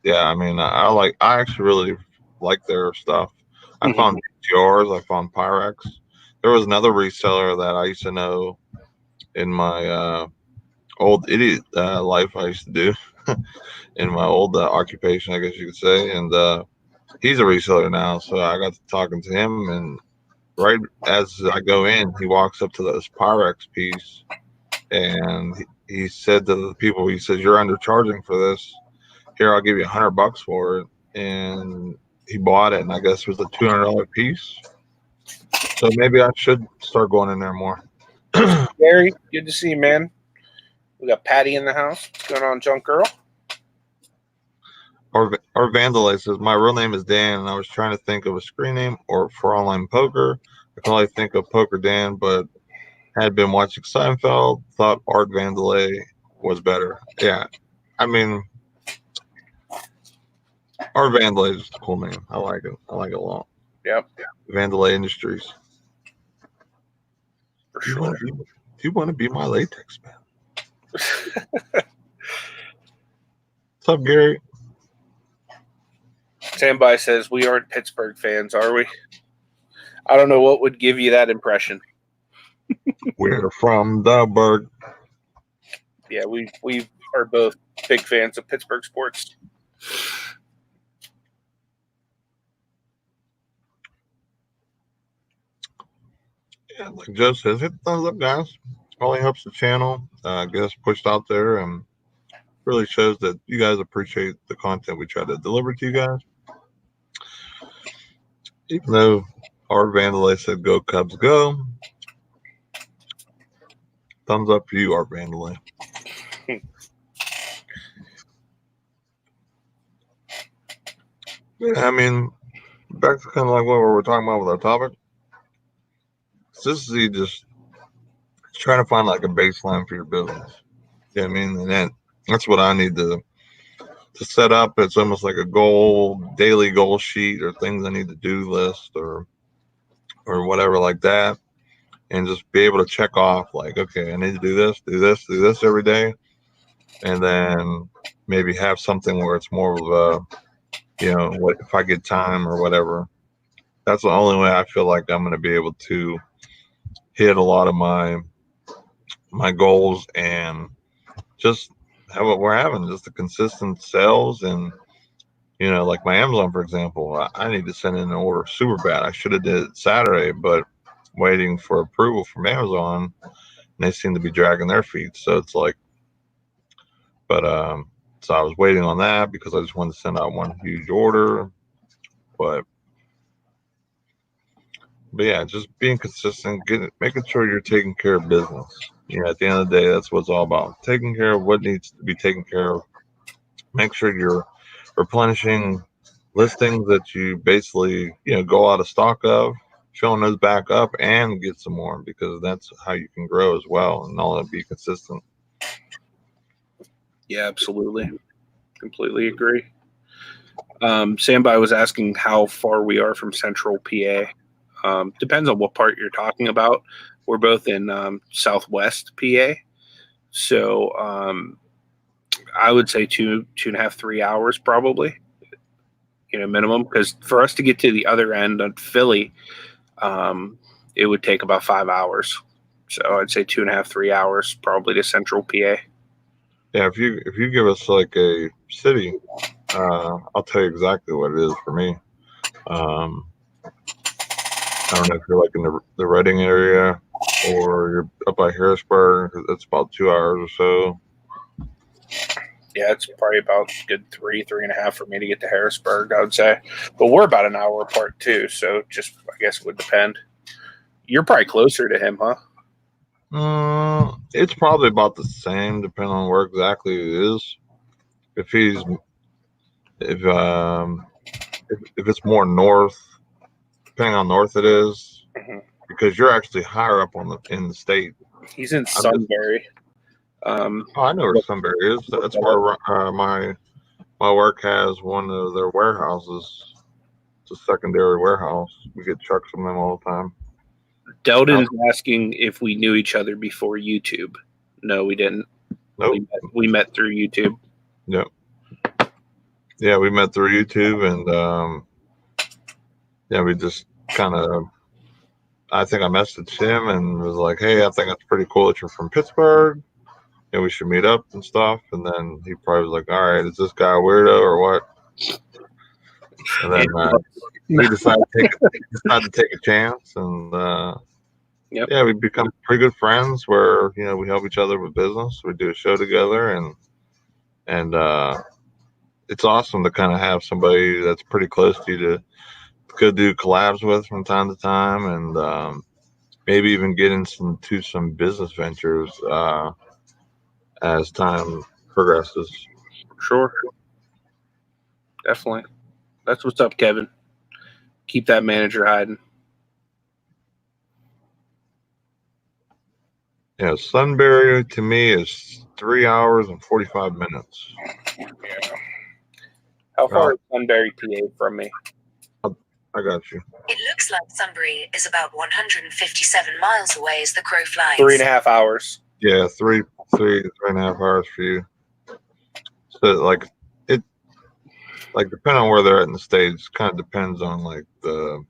yeah, I mean I actually really like their stuff. I found yours. I found Pyrex. There was another reseller that I used to know in my old idiot life I used to do in my old occupation, I guess you could say. And he's a reseller now, so I got to talking to him, and right as I go in, he walks up to this Pyrex piece, and he said to the people, he says, "You're undercharging for this. Here, I'll give you $100 for it." And he bought it, and I guess it was a $200 piece. So maybe I should start going in there more. Gary, good to see you, man. We got Patty in the house. What's going on, Junk Girl? Our Vandalay says, "My real name is Dan, and I was trying to think of a screen name or for online poker. I can only think of Poker Dan, but had been watching Seinfeld. Thought Art Vandalay was better." Yeah, I mean, Our Vandalay is a cool name. I like it. I like it a lot. Yep. Vandalay Industries. For Do sure. you want to be my latex man? What's up, Gary? Standby says we aren't Pittsburgh fans, are we? I don't know what would give you that impression. We're from the Berg. Yeah, we are both big fans of Pittsburgh sports. Yeah, like Joe says, hit the thumbs up, guys. Only helps the channel get us pushed out there, and really shows that you guys appreciate the content we try to deliver to you guys. Even though our Vandalay said "Go Cubs, go!" Thumbs up for you, Art Vandalay. Yeah, I mean, back to kind of like what we were talking about with our topic. Consistency, just trying to find like a baseline for your business. Yeah, I mean, and that's what I need to set up. It's almost like a daily goal sheet, or things I need to do list, or whatever like that, and just be able to check off like, okay, I need to do this every day, and then maybe have something where it's more of a, what if I get time or whatever. That's the only way I feel like I'm going to be able to hit a lot of my goals, and just have what we're having, just the consistent sales. And like my Amazon, for example, I need to send in an order super bad. I should have did it Saturday, but waiting for approval from Amazon, and they seem to be dragging their feet. So it's like, but so I was waiting on that because I just wanted to send out one huge order. But yeah, just being consistent, making sure you're taking care of business. At the end of the day, that's what it's all about. Taking care of what needs to be taken care of. Make sure you're replenishing listings that you basically, go out of stock of, filling those back up, and get some more, because that's how you can grow as well, and all that, be consistent. Yeah, absolutely. Completely agree. Standby was asking how far we are from Central PA. Depends on what part you're talking about. We're both in Southwest PA. So I would say 2.5, 3 hours probably, minimum. Because for us to get to the other end of Philly, it would take about 5 hours. So I'd say 2.5, 3 hours probably to Central PA. Yeah, if you give us like a city, I'll tell you exactly what it is for me. I don't know if you're like in the Reading area, or you're up by Harrisburg. That's about 2 hours or so. Yeah, it's probably about a good 3.5 for me to get to Harrisburg, I would say. But we're about an hour apart too, so just I guess it would depend. You're probably closer to him, huh? It's probably about the same, depending on where exactly it is. If if it's more north, depending on north it is, because you're actually higher up in the state. He's in Sunbury. I know where Sunbury is. That's where my work has one of their warehouses. It's a secondary warehouse. We get trucks from them all the time. Delton's asking if we knew each other before YouTube. No, we didn't. Nope. We met through YouTube. Yep. Yeah, we met through YouTube, and yeah, we just kind of, I think I messaged him and was like, hey, I think it's pretty cool that you're from Pittsburgh, and we should meet up and stuff. And then he probably was like, all right, is this guy a weirdo or what? And then he decided to take a chance, and yeah, we become pretty good friends where, we help each other with business. We do a show together, and it's awesome to kind of have somebody that's pretty close to you to go do collabs with from time to time, and maybe even get into some business ventures as time progresses. Sure. Definitely. That's what's up, Kevin. Keep that manager hiding. Yeah, Sunbury to me is 3 hours and 45 minutes. Yeah. How far is Sunbury, PA from me? I got you. It looks like Sunbury is about 157 miles away as the crow flies. 3.5 hours. Yeah, three and a half hours for you. So like it, like depending on where they're at in the States, kind of depends on like the,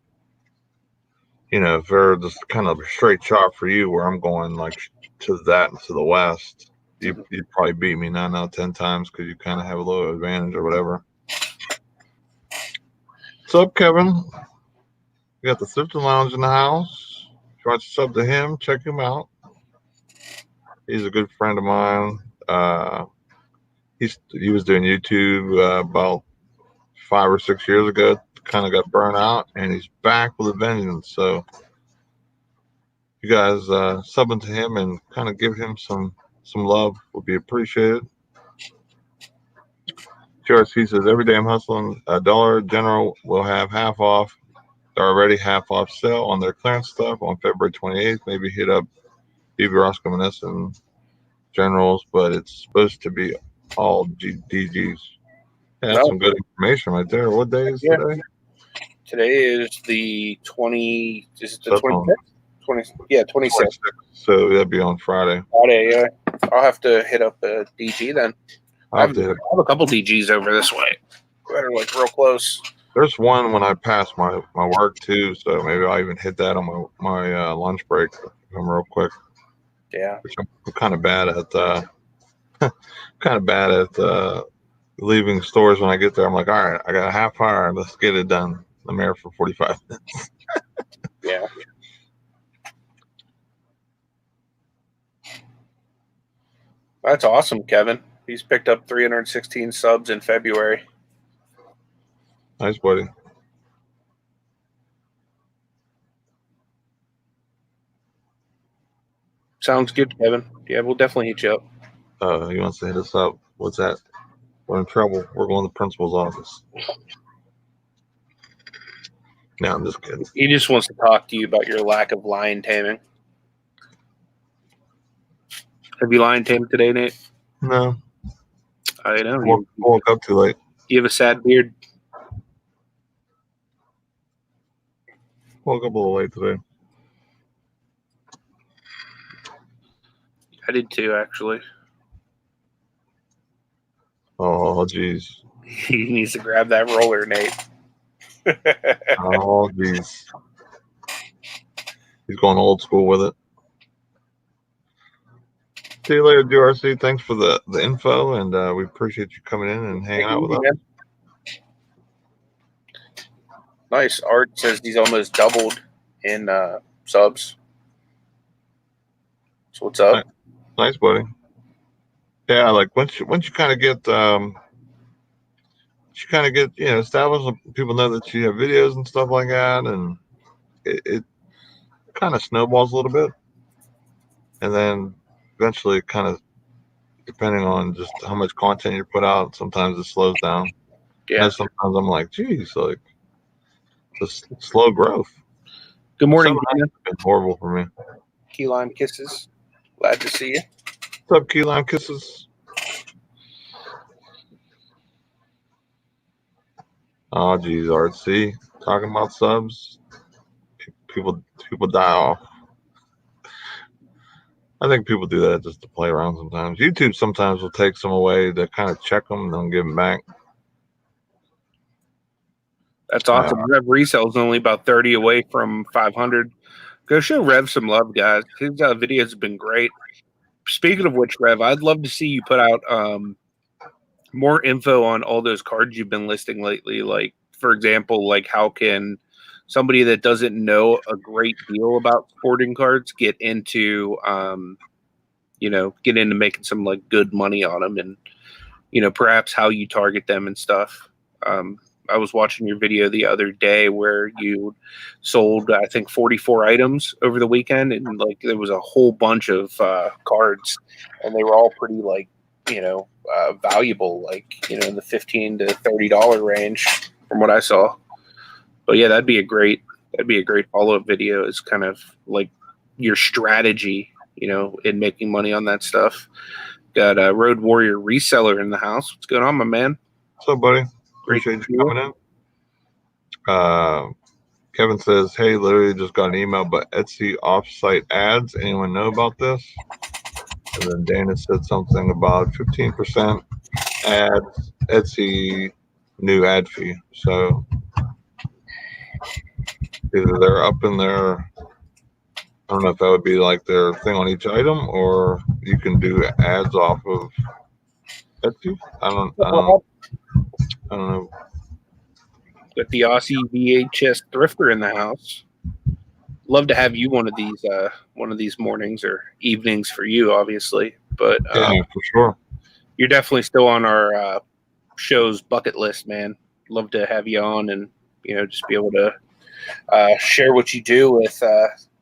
if they're just kind of a straight shot for you, where I'm going like to that and to the west, you'd probably beat me 9 out of 10 times because you kind of have a little advantage or whatever. What's up, Kevin? You got the Thrifting Lounge in the house. If you want to sub to him, check him out. He's a good friend of mine. He was doing YouTube about 5 or 6 years ago. Kind of got burnt out, and he's back with a vengeance. So you guys subbing to him and kind of give him some love would be appreciated. GRC says every day I'm hustling. Dollar General will have half off. They're already half off sale on their clearance stuff on February 28th. Maybe hit up Fba and Generals, but it's supposed to be all DGs. Yeah, that's some good information right there. What day is today? Today is the 20. Is it the 26th? 26th. So that'd be on Friday. Friday, yeah. I'll have to hit up a DG then. I have a couple DGs over this way. Better like real close. There's one when I pass my work too, so maybe I'll even hit that on my lunch break. Come real quick. Yeah. Which I'm kind of bad at. Leaving stores when I get there. I'm like, all right, I got a half hour. Let's get it done. I'm here for 45 minutes. Yeah. That's awesome, Kevin. He's picked up 316 subs in February. Nice, buddy. Sounds good, Kevin. Yeah, we'll definitely hit you up. He wants to hit us up. What's that? We're in trouble. We're going to the principal's office. No, I'm just kidding. He just wants to talk to you about your lack of lion taming. Have you lion tamed today, Nate? No. I know. Woke up too late. You have a sad beard. Woke up a little late today. I did too, actually. Oh, jeez. He needs to grab that roller, Nate. Oh, jeez. He's going old school with it. See you later, GRC. Thanks for the info, and we appreciate you coming in and hanging out with us. Nice. Art says he's almost doubled in subs. So what's up? Nice, buddy. Yeah, like once you kind of get established, people know that you have videos and stuff like that, and it kind of snowballs a little bit, and then eventually, kind of depending on just how much content you put out, sometimes it slows down. Yeah. And sometimes I'm like, geez, like just slow growth. Good morning, Dana. It's been horrible for me. Key lime kisses. Glad to see you. What's up, Key Lime Kisses? Oh, geez, RC. Talking about subs. People die off. I think people do that just to play around sometimes. YouTube sometimes will take some away to kind of check them and then give them back. That's awesome. Rev Resell is only about 30 away from 500. Go show Rev some love, guys. His videos have been great. Speaking of which, Rev, I'd love to see you put out more info on all those cards you've been listing lately. Like, for example, like how can somebody that doesn't know a great deal about sporting cards get into making some like good money on them, and perhaps how you target them and stuff. I was watching your video the other day where you sold, I think, 44 items over the weekend, and like there was a whole bunch of cards, and they were all pretty like valuable, like in the $15 to $30 range from what I saw. But yeah, that'd be a great follow-up video. Is kind of like your strategy, in making money on that stuff. Got a Road Warrior reseller in the house. What's going on, my man? What's up, buddy? Appreciate you coming in. Kevin says, hey, literally just got an email about Etsy offsite ads. Anyone know about this? And then Dana said something about 15% ads, Etsy new ad fee. So either they're up in their, I don't know if that would be like their thing on each item, or you can do ads off of Etsy. I don't know. Got the Aussie VHS thrifter in the house. Love to have you one of these mornings or evenings for you, obviously. But yeah, for sure. You're definitely still on our show's bucket list, man. Love to have you on and just be able to share what you do with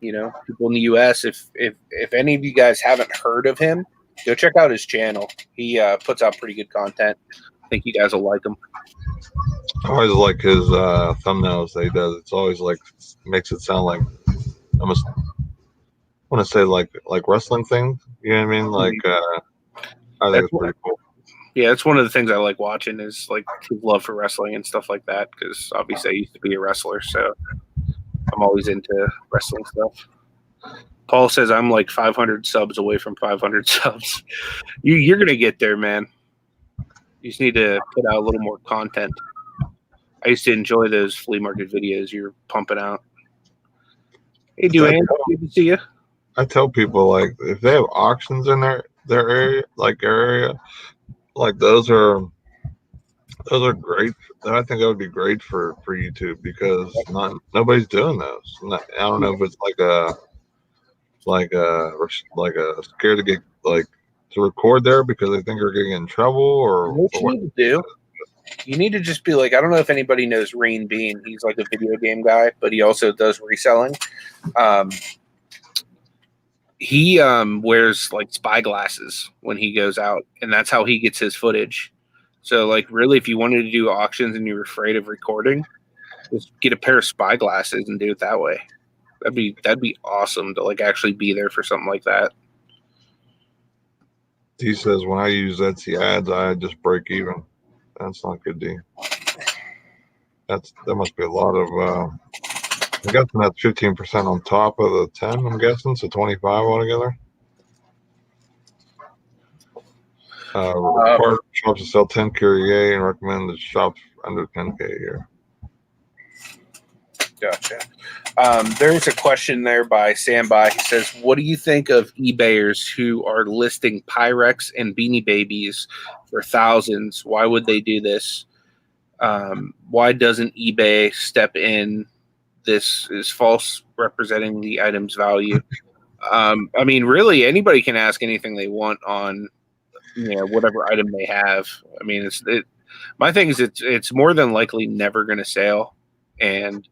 people in the U.S. If any of you guys haven't heard of him, go check out his channel. He puts out pretty good content. I think you guys will like him. I always like his thumbnails that he does. It's always like makes it sound like almost want to say like wrestling things. You know what I mean? Like I think it's pretty cool. Yeah, it's one of the things I like watching is like his love for wrestling and stuff like that. Because obviously I used to be a wrestler, so I'm always into wrestling stuff. Paul says I'm like 500 subs away from 500 subs. You're gonna get there, man. You just need to put out a little more content. I used to enjoy those flea market videos you're pumping out. Hey, Duane, good to see you. I tell people like if they have auctions in their area, like those are great. I think that would be great for YouTube because nobody's doing those. I don't know if it's like a scared to get like to record there because they think they're getting in trouble or what you need to do. You need to just be like, I don't know if anybody knows Rain Bean. He's like a video game guy, but he also does reselling. He wears like spy glasses when he goes out, and that's how he gets his footage. So like really, if you wanted to do auctions and you're afraid of recording, just get a pair of spy glasses and do it that way. That'd be awesome to like actually be there for something like that. He says when I use Etsy ads, I just break even. That's not good, D. That must be a lot of. I'm guessing that's 15% on top of the 10. I'm guessing so 25 altogether. Require shops to sell 10K a year and recommend the shops under 10K a year. Gotcha. There's a question there by Samby. He says, what do you think of eBayers who are listing Pyrex and Beanie Babies for thousands? Why would they do this? Why doesn't eBay step in? This is false representing the item's value. I mean, really, anybody can ask anything they want on whatever item they have. I mean, my thing is it's more than likely never going to sell. And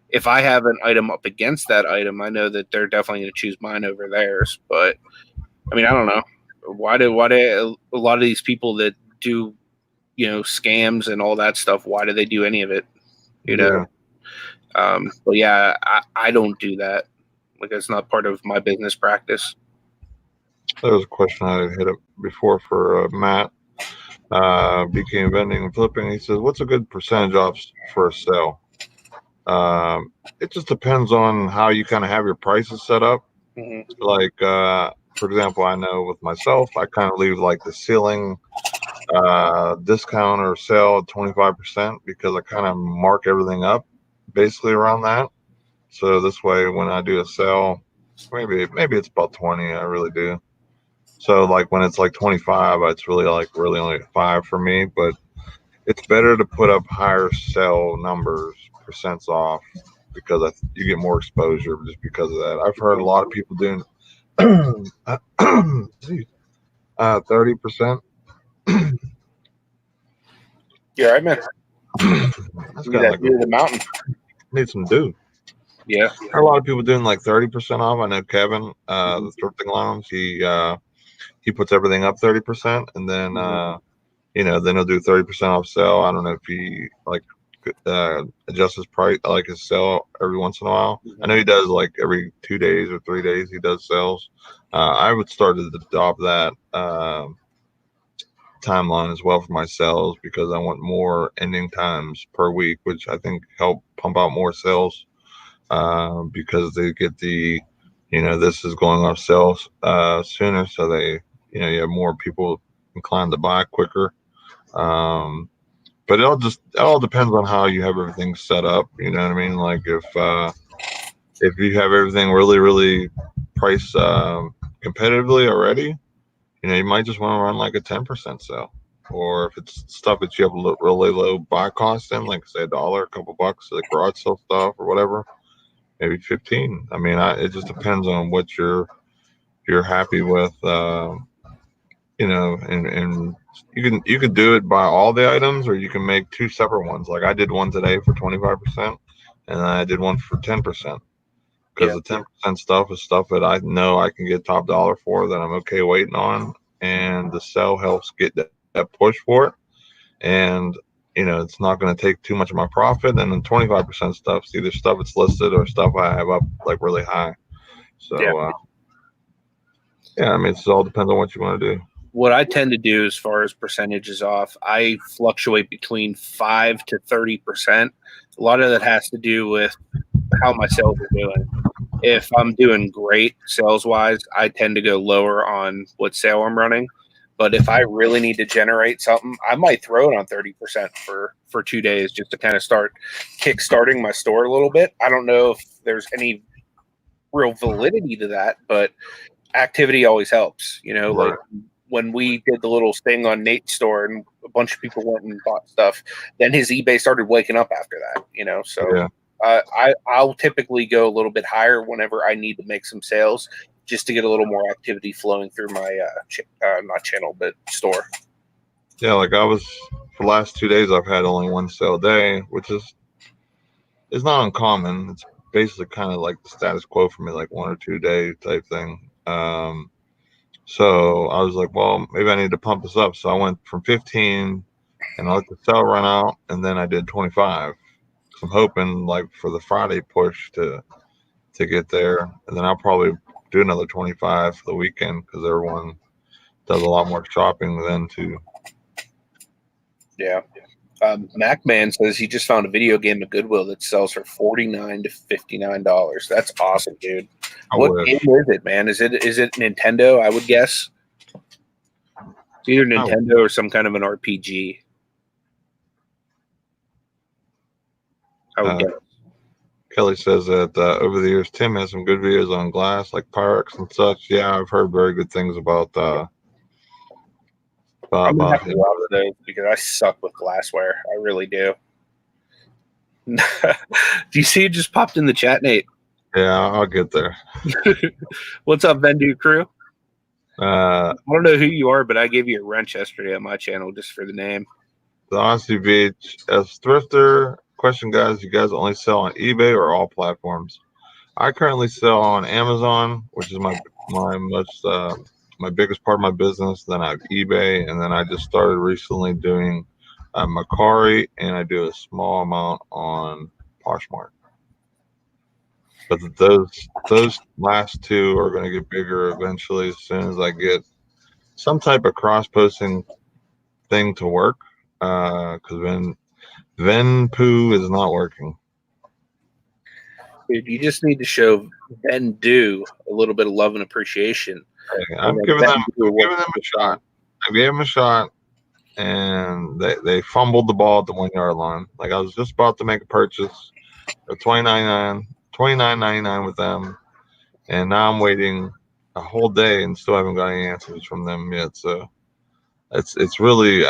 if I have an item up against that item, I know that they're definitely going to choose mine over theirs. But I mean, I don't know why do a lot of these people that do scams and all that stuff, why do they do any of it? Yeah. But yeah, I don't do that. Like it's not part of my business practice. There was a question I hit up before for Matt, BK Vending and Flipping. He says, what's a good percentage off for a sale? It just depends on how you kind of have your prices set up. Mm-hmm. Like, for example, I know with myself, I kind of leave like the ceiling discount or sale at 25% because I kind of mark everything up basically around that. So this way, when I do a sale, maybe it's about 20. I really do. So like when it's like 25, it's really only 5 for me. But it's better to put up higher sale numbers, percents off, because you get more exposure just because of that. I've heard a lot of people doing 30%. Yeah, I meant that's kind of like the mountain. Need some dew. Yeah, a lot of people doing like 30% off. I know Kevin, the thrifting lounge, he puts everything up 30%, and then then he'll do 30% off sale. I don't know if he like adjusts his price, like his sale every once in a while. I know he does like every 2 days or 3 days he does sales. I would start to adopt that timeline as well for my sales, because I want more ending times per week, which I think help pump out more sales, because they get the, this is going off sales sooner, so they, you have more people inclined to buy quicker. But it all depends on how you have everything set up. You know what I mean? Like if you have everything really, really priced competitively already, you might just want to run like a 10% sale. Or if it's stuff that you have really low buy cost in, like say $1, a couple bucks, like garage sale stuff or whatever, maybe 15. I mean, it just depends on what you're happy with, and you can do it by all the items, or you can make two separate ones. Like I did one today for 25%, and I did one for 10%. Because the 10% stuff is stuff that I know I can get top dollar for, that I'm okay waiting on, and the sell helps get that push for it. And it's not going to take too much of my profit. And then 25% stuff is either stuff that's listed or stuff I have up like really high. So I mean, it all depends on what you want to do. What I tend to do as far as percentages off, I fluctuate between 5 to 30%. A lot of that has to do with how my sales are doing. If I'm doing great sales wise, I tend to go lower on what sale I'm running. But if I really need to generate something, I might throw it on 30% for 2 days just to kind of start kickstarting my store a little bit. I don't know if there's any real validity to that, but activity always helps. Right. Like when we did the little thing on Nate's store and a bunch of people went and bought stuff, then his eBay started waking up after that, so Yeah. I'll typically go a little bit higher whenever I need to make some sales, just to get a little more activity flowing through my not channel but store. Yeah, like for the last 2 days I've had only one sale a day, which is not uncommon. It's basically kind of like the status quo for me, like 1 or 2 day type thing. So I was like, well, maybe I need to pump this up. So I went from 15 and I let the sale run out, and then I did 25. So I'm hoping like for the Friday push to get there, and then I'll probably do another 25 for the weekend, because everyone does a lot more shopping then too. Yeah. MacMan says he just found a video game at Goodwill that sells for $49 to $59. That's awesome, dude. What game is it, man? Is it Nintendo? I would guess it's either Nintendo or some kind of an RPG. I would guess. Kelly says that over the years, Tim has some good videos on glass, like Pyrex and such. Yeah, I've heard very good things about I'm gonna have to watch those, because I suck with glassware. I really do. Do you see it just popped in the chat, Nate? Yeah, I'll get there. What's up, Vendu crew? I don't know who you are, but I gave you a wrench yesterday on my channel just for the name. The Honesty Beach as Thrifter. Question, guys, you guys only sell on eBay or all platforms? I currently sell on Amazon, which is my biggest part of my business. Then I have eBay, and then I just started recently doing Mercari, and I do a small amount on Poshmark. But those last two are going to get bigger eventually, as soon as I get some type of cross-posting thing to work, because Venpoo is not working. Dude, you just need to show Vendu a little bit of love and appreciation. I'm giving them a shot. I gave them a shot, and they fumbled the ball at the 1 yard line. Like, I was just about to make a purchase of $29.99 with them, and now I'm waiting a whole day and still haven't got any answers from them yet. So it's really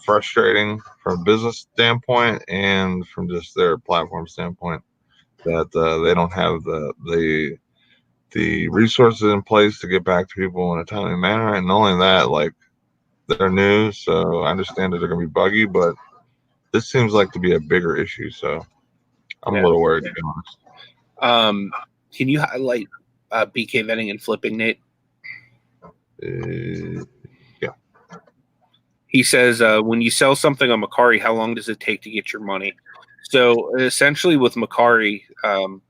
frustrating from a business standpoint and from just their platform standpoint, that they don't have the resources in place to get back to people in a timely manner. And not only that, like, they're new, so I understand that they're going to be buggy, but this seems like to be a bigger issue. So I'm a little worried, to be honest. Can you highlight BK Vending and Flipping, Nate? Yeah. He says, when you sell something on Mercari, how long does it take to get your money? So essentially with Mercari,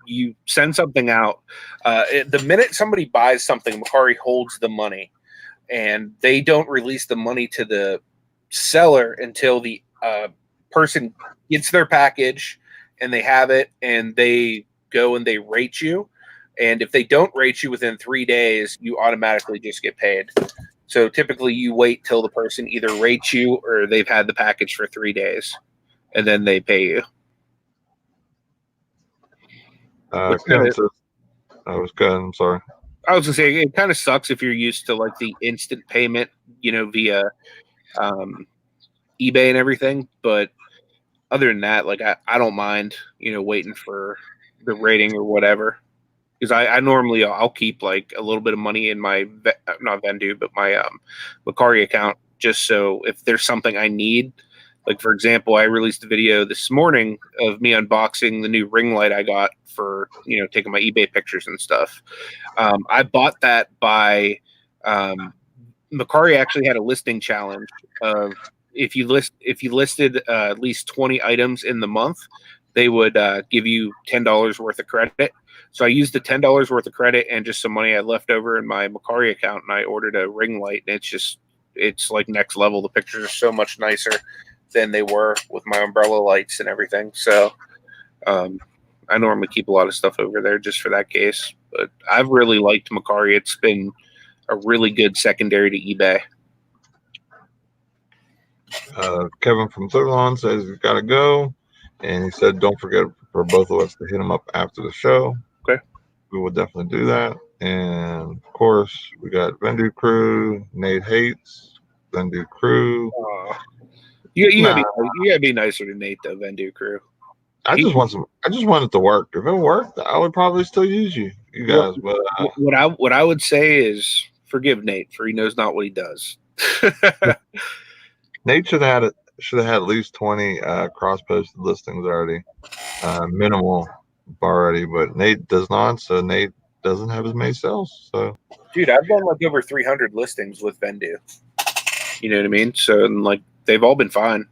you send something out. The minute somebody buys something, Mercari holds the money, and they don't release the money to the seller until the person gets their package and they have it, and they go and they rate you. And if they don't rate you within 3 days, you automatically just get paid. So typically you wait till the person either rates you or they've had the package for 3 days, and then they pay you. Kevin says, I was good. I'm sorry. I was gonna say it kind of sucks if you're used to like the instant payment, via eBay and everything. But other than that, like I don't mind, waiting for the rating or whatever. Because I normally I'll keep like a little bit of money in my not Vendu, but my Macari account, just so if there's something I need. Like, for example, I released a video this morning of me unboxing the new ring light I got for, taking my eBay pictures and stuff. I bought that by Macari actually had a listing challenge of if you listed at least 20 items in the month, they would give you $10 worth of credit. So I used the $10 worth of credit and just some money I left over in my Macari account, and I ordered a ring light, and it's like next level. The pictures are so much nicer than they were with my umbrella lights and everything. So I normally keep a lot of stuff over there just for that case. But I've really liked Macari. It's been a really good secondary to eBay. Kevin from Thurlon says he's got to go. And he said, don't forget for both of us to hit him up after the show. Okay. We will definitely do that. And, of course, we got Vendu Crew. Nate hates Vendu Crew. You gotta be nicer to Nate, though, Vendu Crew. I just want it to work. If it worked, I would probably still use you guys. But what I would say is forgive Nate, for he knows not what he does. Nate should have had at least 20 cross-posted listings already, minimal already. But Nate does not, so Nate doesn't have as many sales. So, dude, I've done like over 300 listings with Vendu. You know what I mean? So, like, they've all been fine.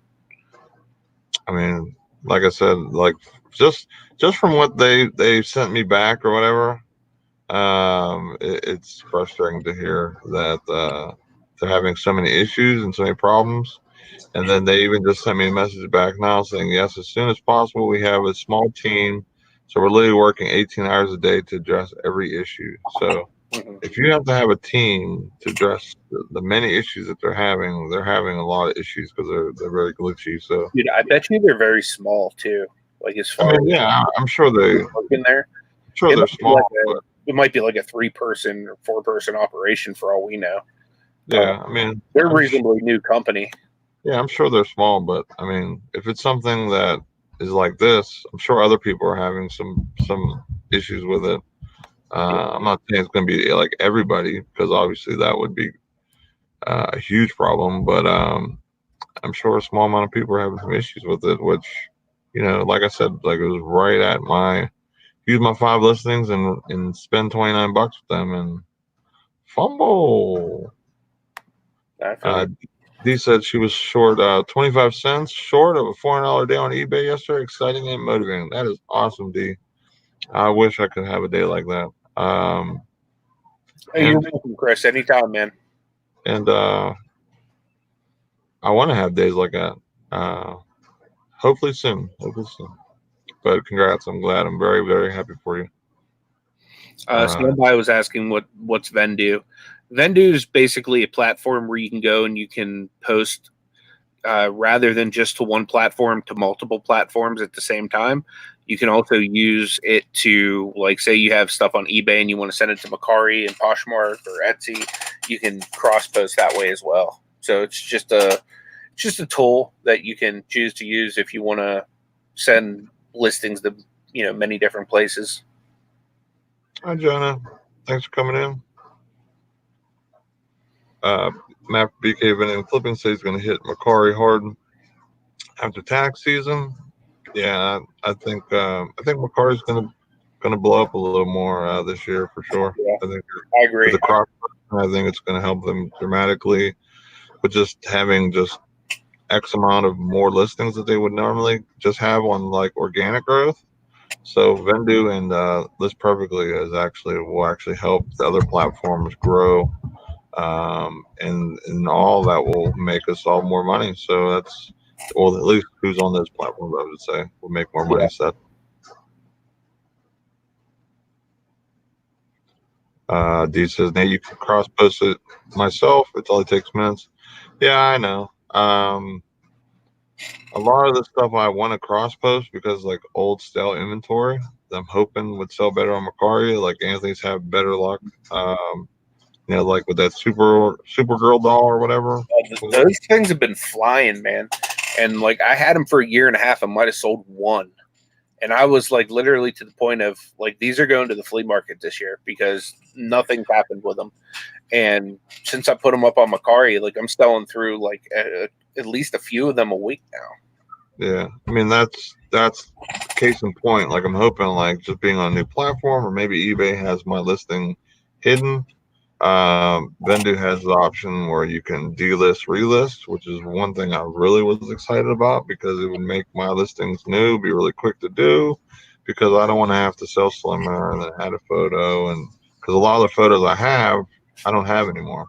I mean, like I said, like just from what they sent me back or whatever, it's frustrating to hear that they're having so many issues and so many problems. And then they even just sent me a message back now saying, yes, as soon as possible, we have a small team. So we're literally working 18 hours a day to address every issue. So if you have to have a team to address the many issues that they're having a lot of issues because they're very glitchy. So, dude, I bet you they're very small too. Like, as far yeah, I'm sure they're small. It might be like a 3-person or 4-person operation for all we know. Yeah, I mean, they're a reasonably new company. Yeah, I'm sure they're small, but I mean, if it's something that is like this, I'm sure other people are having some issues with it. I'm not saying it's going to be like everybody, because obviously that would be a huge problem. But I'm sure a small amount of people are having some issues with it, which, like I said, like it was right at use my 5 listings and spend $29 with them and fumble. Dee said she was short 25 cents short of a $400 day on eBay yesterday. Exciting and motivating. That is awesome, Dee. I wish I could have a day like that. Hey, you're welcome, Chris. Anytime, man. And I want to have days like that. Hopefully soon. But congrats. I'm glad. I'm very, very happy for you. Somebody was asking what's Vendu. Vendu is basically a platform where you can go and you can post rather than just to one platform, to multiple platforms at the same time. You can also use it to, like, say you have stuff on eBay and you want to send it to Macari and Poshmark or Etsy, you can cross post that way as well. So it's just a tool that you can choose to use if you want to send listings to many different places. Hi, Jonah. Thanks for coming in. Matt BK Vending Flipping says he's going to hit Macari hard after tax season. Yeah, I think Macari's going to blow up a little more this year for sure. Yeah, I agree. With the crop, I think it's going to help them dramatically, with just having just X amount of more listings that they would normally just have on like organic growth. So Vendu and List Perfectly will actually help the other platforms grow and all that will make us all more money. So that's, well, at least who's on those platforms, I would say, will make more money. So D says, Nate, you can cross post it myself. It only takes minutes. Yeah, I know. A lot of the stuff I want to cross post because like old stale inventory, I'm hoping would sell better on Macari. Like Anthony's have better luck. You know, like with that Supergirl doll or whatever. Those things have been flying, man. And like I had them for a year and a half. I might have sold one. And I was like literally to the point of like, these are going to the flea market this year because nothing's happened with them. And since I put them up on Macari, like I'm selling through like at least a few of them a week now. Yeah, I mean that's case in point. Like I'm hoping like just being on a new platform, or maybe eBay has my listing hidden. Vendu has the option where you can delist, relist, which is one thing I really was excited about because it would make my listings new, be really quick to do, because I don't want to have to sell slimmer and then add a photo, and because a lot of the photos I don't have anymore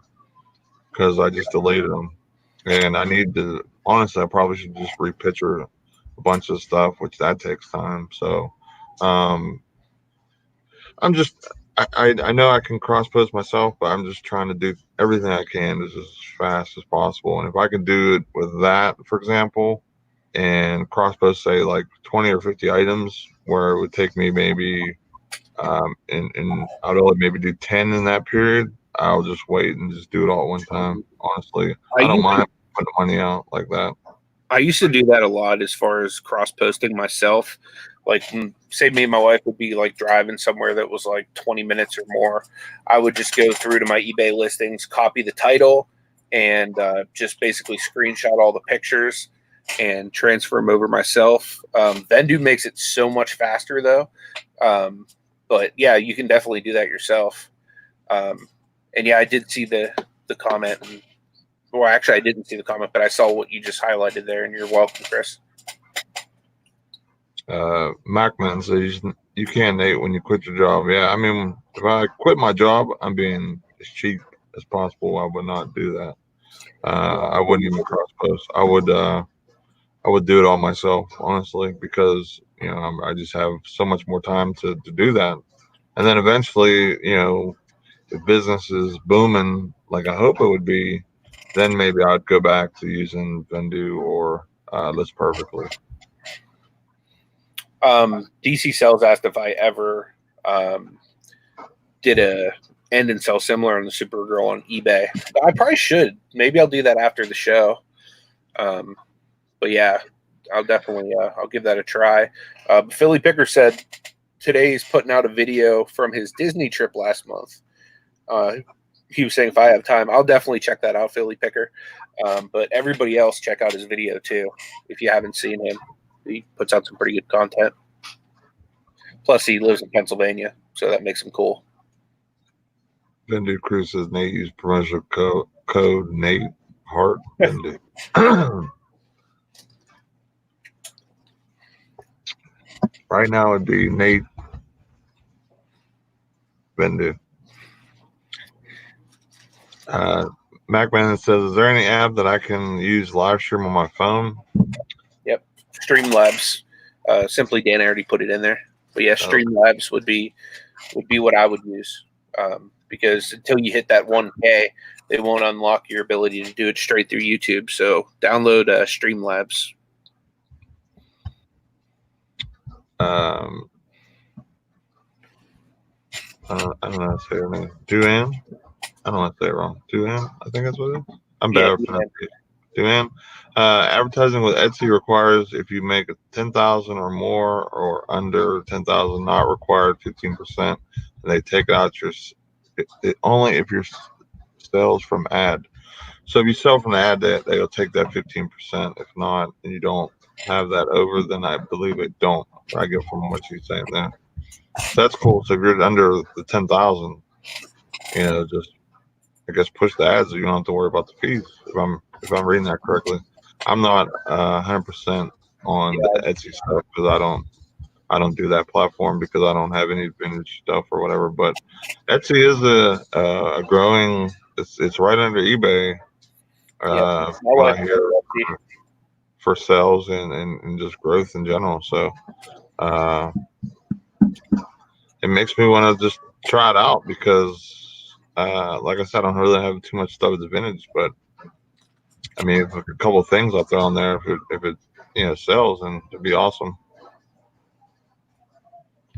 because I just deleted them, and I need to, honestly, I probably should just repicture a bunch of stuff, which that takes time. So I'm just, I know I can cross post myself, but I'm just trying to do everything I can as fast as possible. And if I can do it with that, for example, and cross post, say like 20 or 50 items, where it would take me maybe, and I'd only maybe do 10 in that period, I'll just wait and just do it all at one time. Honestly, I don't mind putting money out like that. I used to do that a lot as far as cross posting myself. Like, say me and my wife would be like driving somewhere that was like 20 minutes or more. I would just go through to my eBay listings, copy the title, and just basically screenshot all the pictures and transfer them over myself. Vendu makes it so much faster though. But yeah, you can definitely do that yourself. And yeah, I did see the comment. Well, actually, I didn't see the comment, but I saw what you just highlighted there, and you're welcome, Chris. Macman says you can't, Nate, when you quit your job. Yeah, I mean, if I quit my job, I'm being as cheap as possible. I would not do that. I wouldn't even cross post. I would do it all myself, honestly, because you know I just have so much more time to do that. And then eventually, you know, if business is booming like I hope it would be, then maybe I'd go back to using Vendu or List Perfectly. DC Sales asked if I ever did a end and sell similar on the Supergirl on eBay. I probably should. Maybe I'll do that after the show. But yeah, I'll definitely I'll give that a try. Philly Picker said today he's putting out a video from his Disney trip last month. He was saying if I have time, I'll definitely check that out, Philly Picker. But everybody else, check out his video too if you haven't seen him. He puts out some pretty good content. Plus, he lives in Pennsylvania, so that makes him cool. Vendu Cruz says Nate use promotional code Nate Hart Vendu. Right now, it'd be Nate Vendu. MacMan says, "Is there any app that I can use live stream on my phone?" Yep, Streamlabs. Simply Dan already put it in there, but yeah, Streamlabs would be what I would use because until you hit that 1K, they won't unlock your ability to do it straight through YouTube. So download Streamlabs. I don't know how to say her name. Duan? I don't want to say it wrong. Duan? I think that's what it is. I'm bad with pronunciation. Duan. Advertising with Etsy requires if you make 10,000 or more or under 10,000, not required 15%. And they take out your only if your sales from ad. So if you sell from the ad, they'll take that 15%. If not, and you don't have that over, then I believe it don't. I get from what you're saying there. So that's cool. So if you're under the 10,000, you know, just I guess push the ads. So you don't have to worry about the fees. If I'm reading that correctly, I'm not 100% on the Etsy stuff because I don't do that platform because I don't have any vintage stuff or whatever. But Etsy is a growing it's right under eBay. My What wife I hear for sales and just growth in general. So it makes me want to just try it out because, like I said, I don't really have too much stuff that's vintage, but I mean, if a couple of things I'll throw on there, if it sells, then it'd be awesome.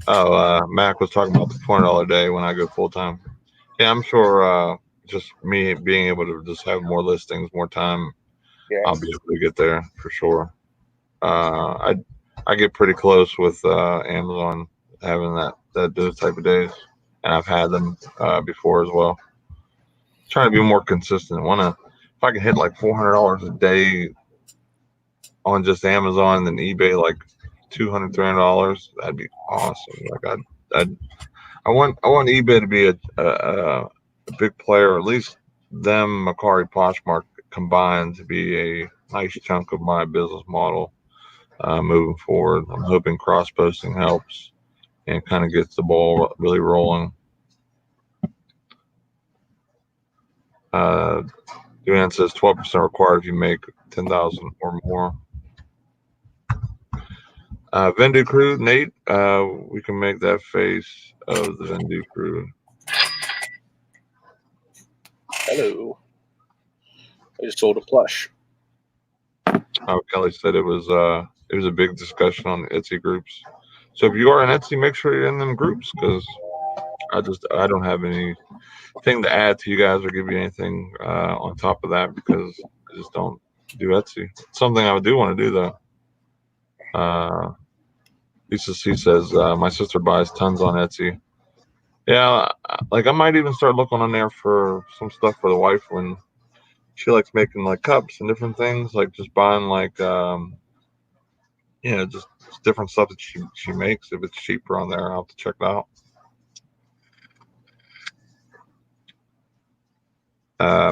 Oh, Mac was talking about the $400 day when I go full time. Yeah, I'm sure. Just me being able to just have more listings, more time, I'll be able to get there for sure. I get pretty close with Amazon having those type of days, and I've had them before as well. Trying to be more consistent. If I can hit like $400 a day on just Amazon and eBay, like $200, $300, that'd be awesome. Like I want eBay to be a big player, or at least them, Macari, Poshmark combined to be a nice chunk of my business model moving forward. I'm hoping cross posting helps and kind of gets the ball really rolling. Duane says 12% required if you make 10,000 or more. Vendu crew, Nate, we can make that face of the Vendu crew. Hello. I just sold a plush. Kelly said it was a big discussion on the Etsy groups. So if you are in Etsy, make sure you're in them groups because I don't have anything to add to you guys or give you anything on top of that because I just don't do Etsy. It's something I do want to do though. Lisa C says my sister buys tons on Etsy. Yeah, like I might even start looking on there for some stuff for the wife when she likes making like cups and different things, like just buying like just different stuff that she makes. If it's cheaper on there, I'll have to check it out.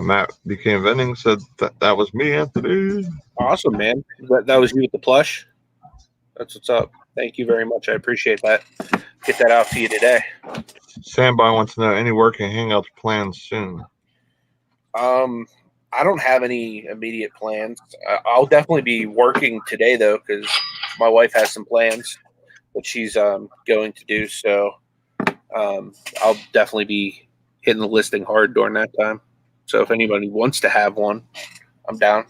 Matt became vending said that was me, Anthony. Awesome, man. That was you with the plush. That's what's up. Thank you very much. I appreciate that. Get that out to you today. Sandby wants to know any working hangouts planned soon. I don't have any immediate plans. I'll definitely be working today though, because my wife has some plans that she's going to do. So I'll definitely be hitting the listing hard during that time. So if anybody wants to have one, I'm down.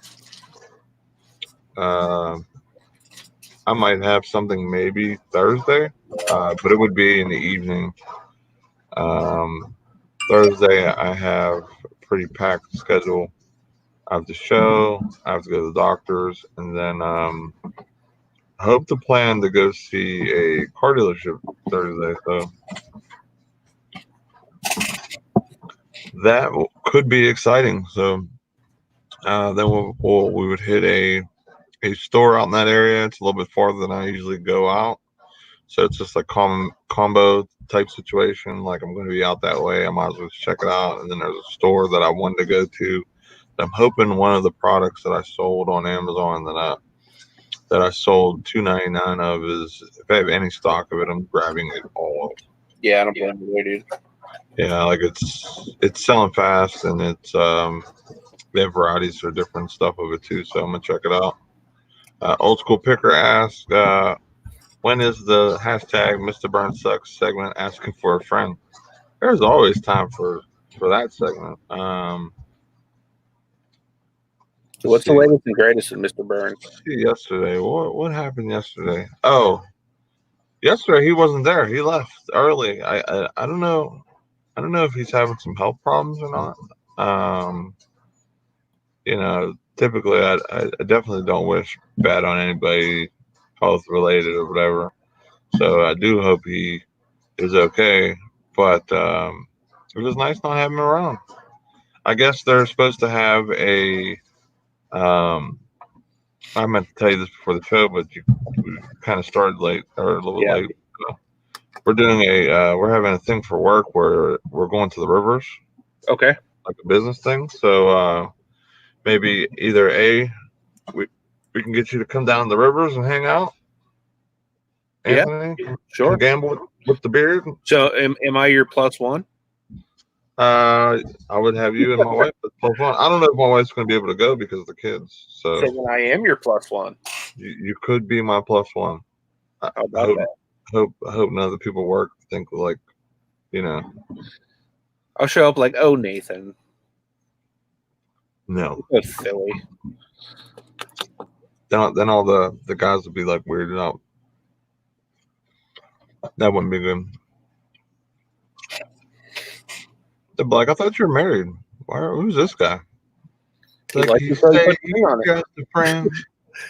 I might have something maybe Thursday, but it would be in the evening. Thursday I have a pretty packed schedule. I have the show, I have to go to the doctor's, and then I hope to plan to go see a car dealership Thursday. So that could be exciting. So then we would hit a store out in that area. It's a little bit farther than I usually go out. So it's just a combo type situation. Like I'm going to be out that way. I might as well check it out. And then there's a store that I wanted to go to. I'm hoping one of the products that I sold on Amazon that I sold $2.99 of is, if I have any stock of it, I'm grabbing it all. Yeah, I don't blame you, dude. Yeah, like it's selling fast, and it's they have varieties for different stuff of it too. So I'm gonna check it out. Old School Picker asks, when is the hashtag Mr. Burns Sucks segment asking for a friend? There's always time for that segment. So what's the latest and greatest with Mr. Burns? Yesterday, what happened yesterday? Oh, yesterday he wasn't there. He left early. I don't know. I don't know if he's having some health problems or not. Typically I definitely don't wish bad on anybody, health related or whatever. So I do hope he is okay. But it was nice not having him around. I guess they're supposed to have a. I meant to tell you this before the show, but we kind of started late or a little bit late. So we're doing we're having a thing for work where we're going to the rivers. Okay. Like a business thing. So maybe either we can get you to come down to the rivers and hang out. Anthony, sure. Gamble with the beard. So am I your plus one? I would have you and my wife as +1. I don't know if my wife's going to be able to go because of the kids. So then I am your +1. you could be my +1. How about that? I hope none of the people work think like, you know. I'll show up like, oh, Nathan. No. That's silly. Then all the guys would be like weirded out. That wouldn't be good. They'd be like, I thought you were married. Who's this guy? Like you say he's just a friend,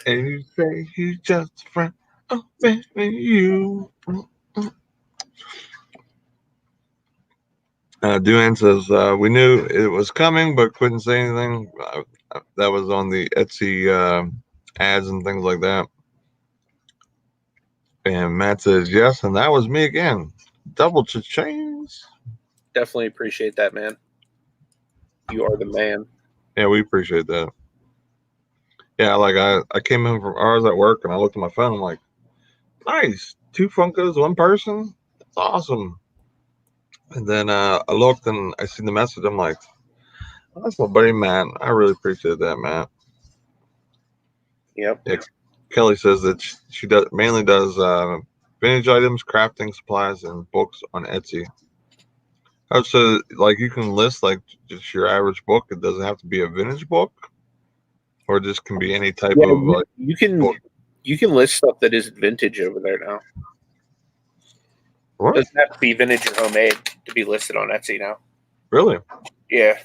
and you say he's just a friend. Oh, man, you. Duane says, we knew it was coming, but couldn't say anything. That was on the Etsy ads and things like that. And Matt says, yes, and that was me again. Double cha-chings. Definitely appreciate that, man. You are the man. Yeah, we appreciate that. Yeah, like I came in from hours at work, and I looked at my phone. I'm like, nice. 2 Funkos, 1 person? That's awesome. And then I looked, and I seen the message. I'm like, oh, that's my buddy Matt. I really appreciate that, Matt. Yep. Yeah, Kelly says that she mainly does vintage items, crafting supplies, and books on Etsy. Oh, so like you can list like just your average book. It doesn't have to be a vintage book, or it just can be any type of like. You can list stuff that isn't vintage over there now. What? It doesn't have to be vintage or homemade to be listed on Etsy now. Really? Yeah.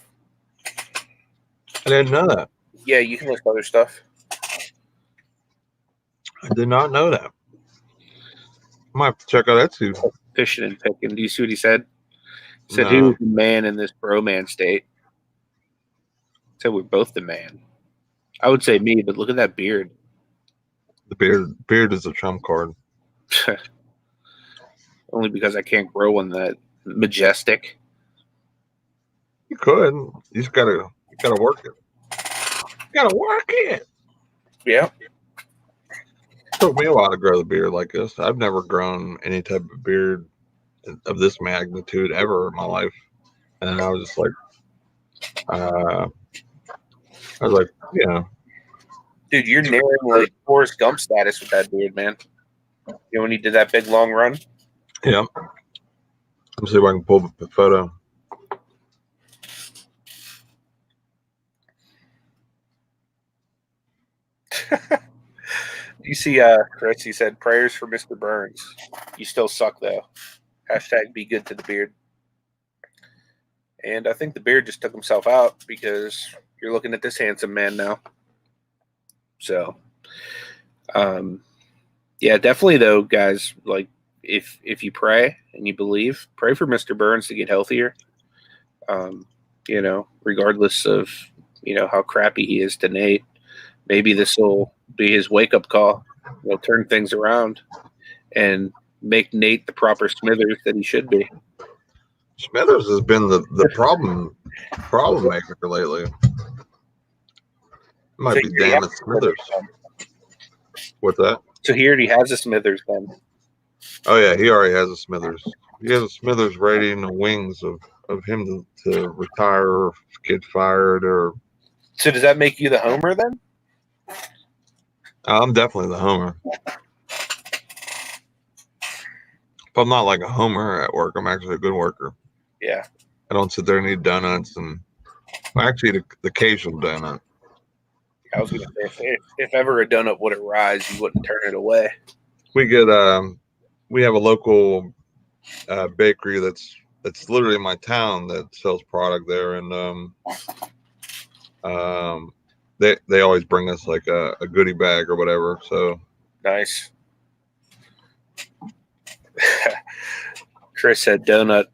I didn't know that. Yeah, you can list other stuff. I did not know that. I might have to check out Etsy. Fishing and picking. Do you see what he said? He said, No. who's the man in this bro-man state? He said we're both the man. I would say me, but look at that beard. The beard is a trump card. Only because I can't grow one that majestic. You could. You just gotta work it. You gotta work it. Yeah. It took me a while to grow the beard like this. I've never grown any type of beard of this magnitude ever in my life. And I was just like, you know. Dude, you're nearing like Forrest Gump status with that beard, man. You know when he did that big long run? Yeah. Let me see if I can pull up the photo. You see, Chris, he said, prayers for Mr. Burns. You still suck, though. Hashtag be good to the beard. And I think the beard just took himself out because you're looking at this handsome man now. So, yeah, definitely, though, guys, like, if you pray and you believe, pray for Mr. Burns to get healthier. You know, regardless of, you know, how crappy he is to Nate. Maybe this will be his wake-up call. He'll turn things around and make Nate the proper Smithers that he should be. Smithers has been the problem maker lately. It might be damn it, Smithers. What's that? So he already has a Smithers then. Oh yeah, he already has a Smithers. He has a Smithers ready in the wings of him to retire or get fired or. So does that make you the homer then? I'm definitely the homer. But I'm not like a homer at work. I'm actually a good worker. Yeah. I don't sit there and eat donuts and actually the occasional donut. I was gonna say if ever a donut would arise, you wouldn't turn it away. We have a local bakery that's literally in my town that sells product there, and they always bring us like a goodie bag or whatever. So nice. Chris said donut.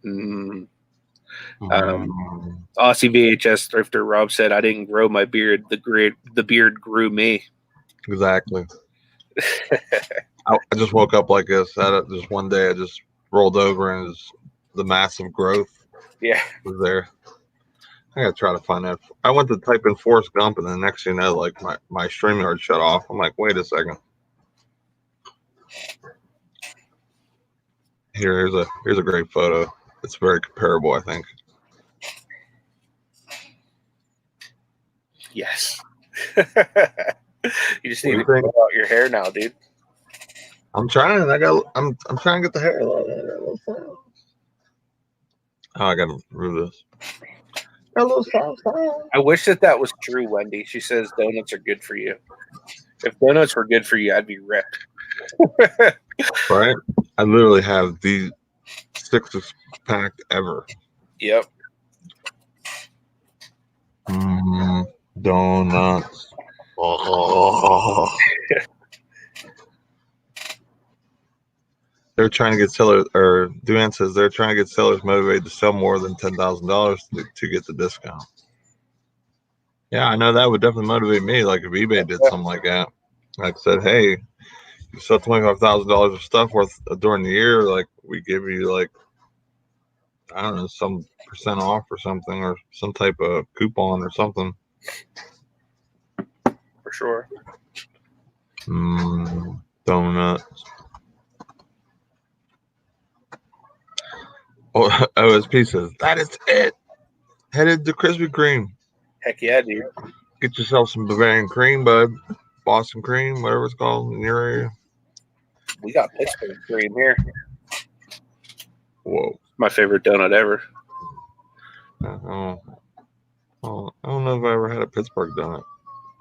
Aussie VHS thrifter Rob said, "I didn't grow my beard. The beard grew me." Exactly. I just woke up like this. Just one day, I just rolled over and the massive growth. Yeah, was there. I gotta try to find that. I went to type in Forrest Gump, and the next thing you know, like my StreamYard shut off. I'm like, wait a second. Here's a great photo. It's very comparable, I think. Yes. You just need to grow out your hair now, dude. I'm trying. I'm trying to get the hair. Oh, I gotta remove this. I wish that was true, Wendy. She says donuts are good for you. If donuts were good for you, I'd be ripped. Right? I literally have the 6th pack ever. Yep. Donuts. Oh. They're trying to get sellers, or Duane says they're trying to get sellers motivated to sell more than $10,000 to get the discount. Yeah, I know that would definitely motivate me. Like if eBay did something like that, like said, hey, you sell $25,000 of stuff worth during the year, like we give you like, I don't know, some percent off or something, or some type of coupon or something. For sure. Donuts. Oh, OSP says that is it. Headed to Krispy Kreme. Heck yeah, dude. Get yourself some Bavarian cream, bud. Boston cream, whatever it's called in your area. We got Pittsburgh cream here. Whoa. My favorite donut ever. I don't know if I ever had a Pittsburgh donut.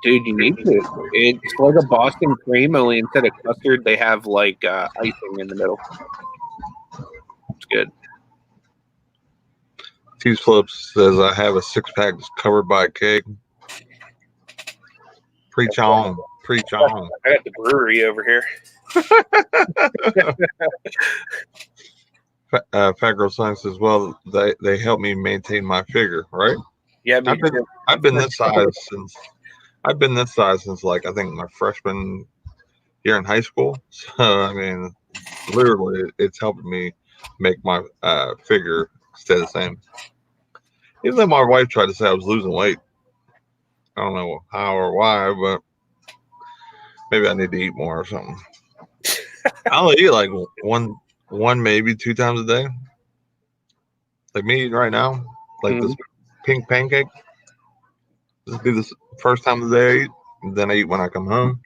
Dude, you need to. It's like a Boston cream, only instead of custard, they have like icing in the middle. It's good. Cheese Flips says I have a 6-pack that's covered by a cake. Preach on. Preach on. I got the brewery over here. Fat Girl Science says, well, they help me maintain my figure, right? Yeah, I've been this size since like I think my freshman year in high school. So I mean, literally, it's helping me make my figure stay the same. Even though my wife tried to say I was losing weight, I don't know how or why, but maybe I need to eat more or something. I'll eat like one maybe 2 times a day. Like me eating right now, like this pink pancake. This will be the first time of the day I eat, and then I eat when I come home.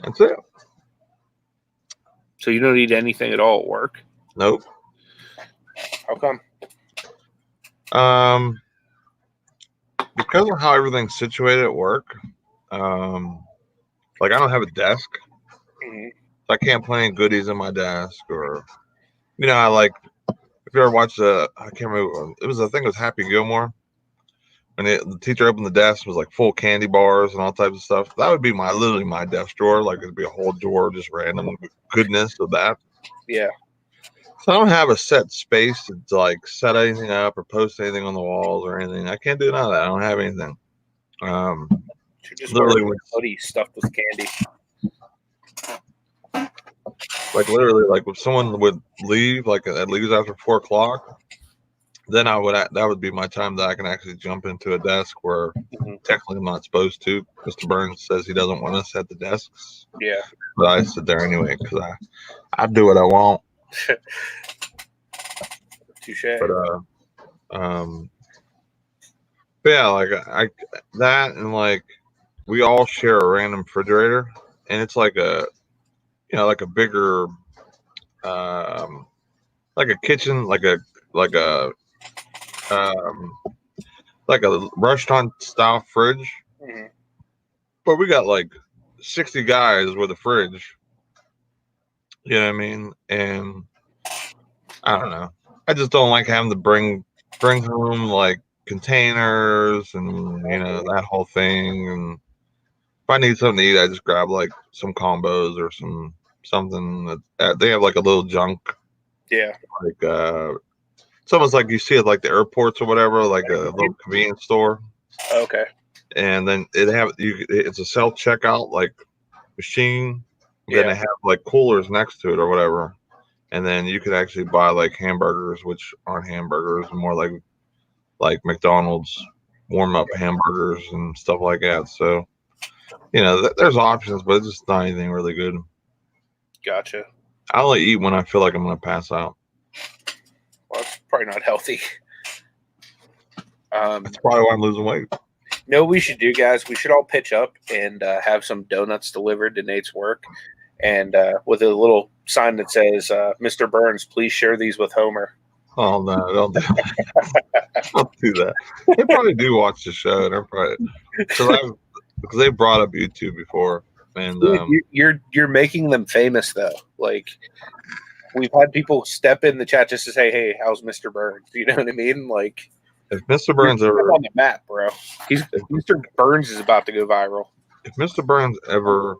That's it. So you don't eat anything at all at work? Nope. How come? Because of how everything's situated at work, like I don't have a desk. So I can't put any goodies in my desk, or I like, if you ever watched I can't remember, I think it was Happy Gilmore, when the teacher opened the desk, was like full candy bars and all types of stuff. That would be literally my desk drawer. Like it'd be a whole drawer, just random goodness of that. Yeah. So I don't have a set space to like set anything up or post anything on the walls or anything. I can't do none of that. I don't have anything. Just literally with hoodie stuffed with candy. Like literally, like if someone would leave, like that leaves after 4 o'clock, then that would be my time that I can actually jump into a desk where technically I'm not supposed to. Mr. Burns says he doesn't want us at the desks. Yeah. But I sit there anyway because I do what I want. Touche. But yeah, like that, and like we all share a random refrigerator, and it's like a like a bigger like a kitchen, like a restaurant style fridge. But we got like 60 guys with a fridge. You know what I mean? And I don't know. I just don't like having to bring home like containers and that whole thing. And if I need something to eat, I just grab like some combos or something that they have like a little junk. Yeah. Like it's almost like you see it like the airports or whatever, like a little convenience store. Okay. And then it's a self checkout like machine. Then they have like coolers next to it or whatever. And then you could actually buy like hamburgers, which aren't hamburgers, more like McDonald's warm up hamburgers and stuff like that. So, there's options, but it's just not anything really good. Gotcha. I only eat when I feel like I'm going to pass out. Well, that's probably not healthy. That's probably why I'm losing weight. know what we should do, guys? We should all pitch up and have some donuts delivered to Nate's work, and with a little sign that says, "Mr. Burns, please share these with Homer." Oh no, don't do that. Don't do that. They probably do watch the show. They're probably because they brought up YouTube before, and You're making them famous though. Like, we've had people step in the chat just to say, "Hey, how's Mr. Burns?" You know what I mean? Like, if Mr. Burns ever on the map, bro, Mr. Burns is about to go viral. If Mr. Burns ever,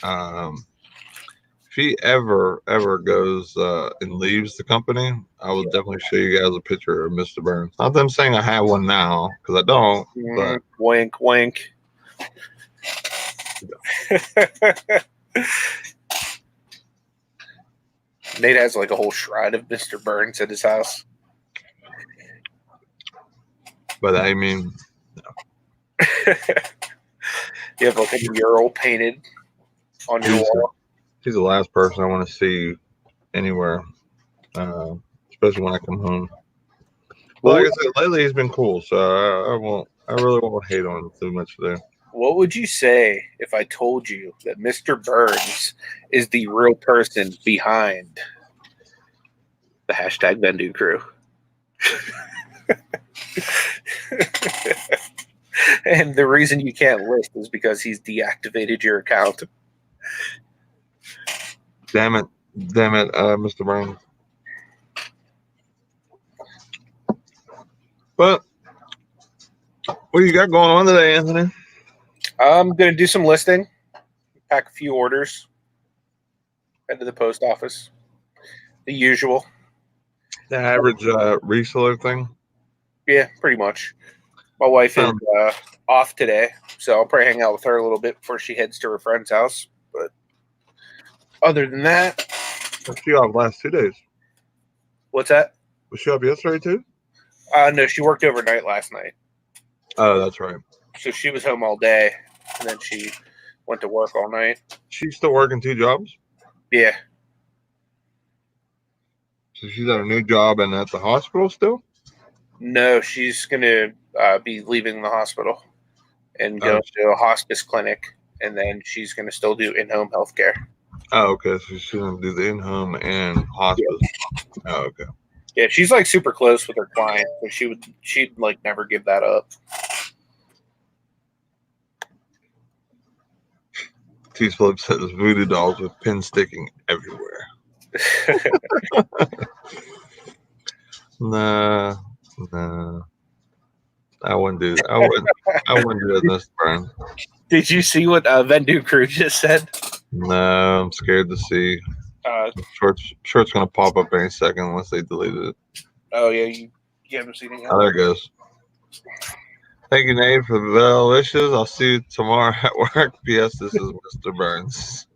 if he ever goes and leaves the company, I will definitely show you guys a picture of Mr. Burns. Not that I'm saying I have one now because I don't. But Wink, wink. Nate has like a whole shrine of Mr. Burns at his house. But I mean, no. You have like a mural painted on your wall. He's the last person I want to see anywhere, especially when I come home. Well, like I said, lately he's been cool, so I really won't hate on him too much today. What would you say if I told you that Mr. Burns is the real person behind the hashtag Bendu crew? And the reason you can't list is because he's deactivated your account. Damn it, Mr. Burns. But what do you got going on today, Anthony? I'm going to do some listing, pack a few orders, head to the post office. The usual. The average reseller thing? Yeah, pretty much. My wife is off today, so I'll probably hang out with her a little bit before she heads to her friend's house. But other than that... Was she off last 2 days? What's that? Was she off yesterday too? No, she worked overnight last night. Oh, that's right. So she was home all day, and then she went to work all night. She's still working 2 jobs? Yeah. So she's at a new job and at the hospital still? No, she's going to be leaving the hospital and go to a hospice clinic, and then she's going to still do in-home healthcare. Oh, okay. So she's going to do the in-home and hospice. Yeah. Oh, okay. Yeah, she's like super close with her client, so she'd like never give that up. T-Flip says voodoo dolls with pins sticking everywhere. Nah. I wouldn't do that. I wouldn't do that, Mr. Burns. Did you see what Vendu Crew just said? No, I'm scared to see. Short's gonna pop up any second unless they deleted it. Oh yeah, you haven't seen it yet. Oh, there it goes. Thank you, Nate, for the bell wishes. I'll see you tomorrow at work. P.S. This is Mr. Burns.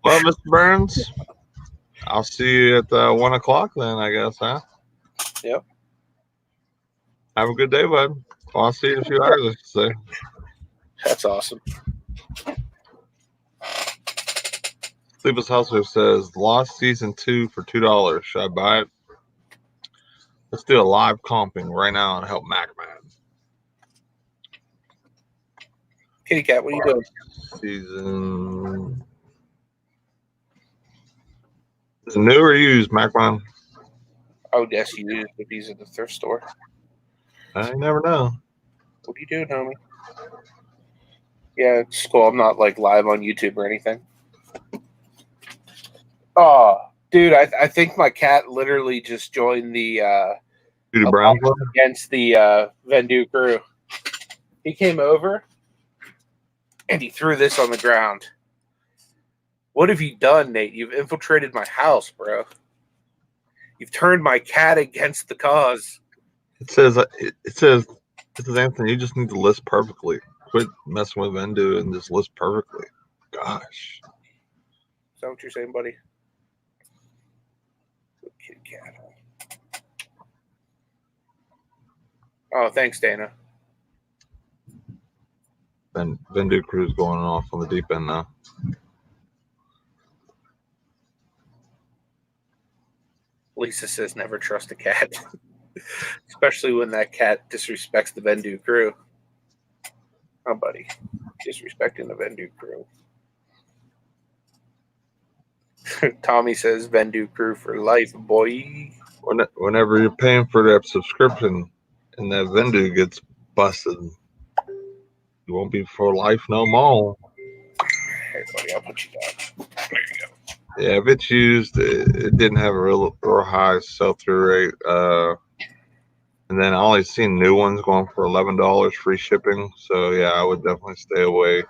Well, Mr. Burns, I'll see you at 1 o'clock then, I guess, huh? Yep. Have a good day, bud. Well, I'll see you in a few hours, I should say. That's awesome. Sleepless Hustler says, Lost Season 2 for $2. Should I buy it? Let's do a live comping right now and help MacMan. Kitty Cat, what are you doing? Season. Is it new or used, MacMan? Oh, yes, used if he's at the thrift store. I never know. What are you doing, homie? Yeah, it's cool. I'm not like live on YouTube or anything. Oh, dude, I think my cat literally just joined the against the Vendu crew. He came over and he threw this on the ground. What have you done, Nate? You've infiltrated my house, bro. You've turned my cat against the cause. It says Anthony, you just need to list perfectly. Quit messing with Vendu and just list perfectly. Gosh. Is that what you're saying, buddy? Good kitty cat. Oh, thanks, Dana. Vendu crew's going off on the deep end now. Lisa says never trust a cat. Especially when that cat disrespects the Vendu crew. Oh, buddy. Disrespecting the Vendu crew. Tommy says Vendu crew for life, boy. Whenever you're paying for that subscription and that Vendu gets busted, you won't be for life no more. Hey, buddy, I'll put you down. There you go. Yeah, if it's used, it didn't have a real high sell-through rate. And then I only seen new ones going for $11 free shipping. So yeah, I would definitely stay away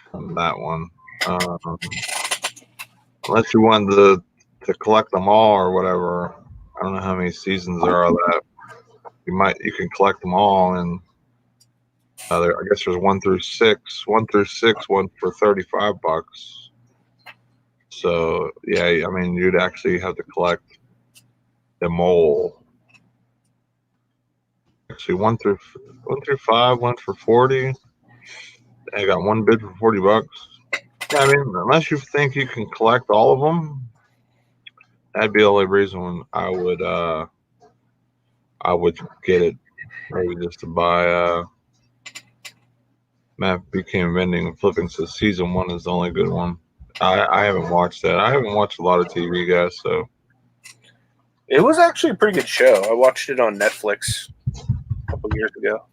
from that one. Unless you wanted to collect them all or whatever. I don't know how many seasons there are that you can collect them all, and I guess there's 1 through 6. 1 through 6 went for $35. So yeah, I mean you'd actually have to collect them all. Actually, 1 through 5 went for 40. I got one bid for $40. Yeah, I mean, unless you think you can collect all of them, that'd be the only reason I would get it. Maybe just to buy. Matt became vending and flipping. So season 1 is the only good one. I haven't watched that. I haven't watched a lot of TV, guys. So it was actually a pretty good show. I watched it on Netflix a couple years ago.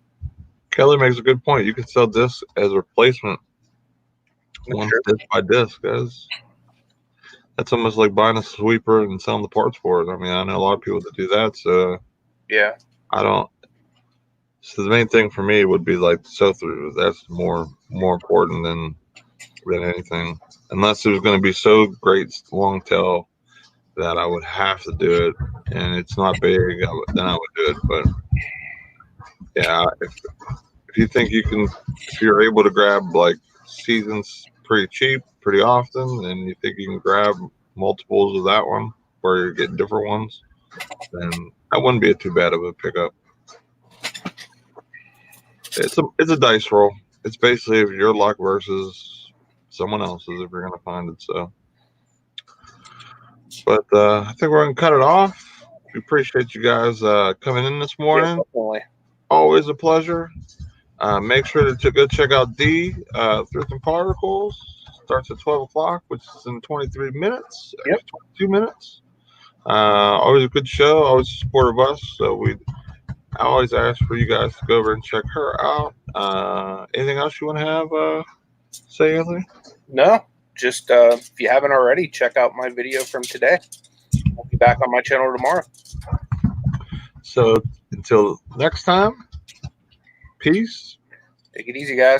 Kelly makes a good point. You can sell discs as a replacement. Once disc by disc, guys. That's almost like buying a sweeper and selling the parts for it. I mean, I know a lot of people that do that. So yeah, I don't. So the main thing for me would be like sell through. That's more important than anything. Unless it was going to be so great long tail that I would have to do it, and it's not big, then I would do it. But yeah, if you think you can, if you're able to grab like seasons pretty cheap, pretty often, and you think you can grab multiples of that one where you're getting different ones, then that wouldn't be too bad of a pickup. It's a dice roll. It's basically your luck versus someone else's if you're gonna find it. So, but I think we're gonna cut it off. We appreciate you guys coming in this morning. Yeah, definitely. Always a pleasure. Make sure to go check out D Thrift and Particles. Starts at 12 o'clock, which is in 23 minutes. Yep. 22 minutes. Always a good show. Always a supporter of us. So I always ask for you guys to go over and check her out. Anything else you want to have? Say, Anthony? No, just if you haven't already, check out my video from today. I'll be back on my channel tomorrow. So until next time, peace. Take it easy, guys.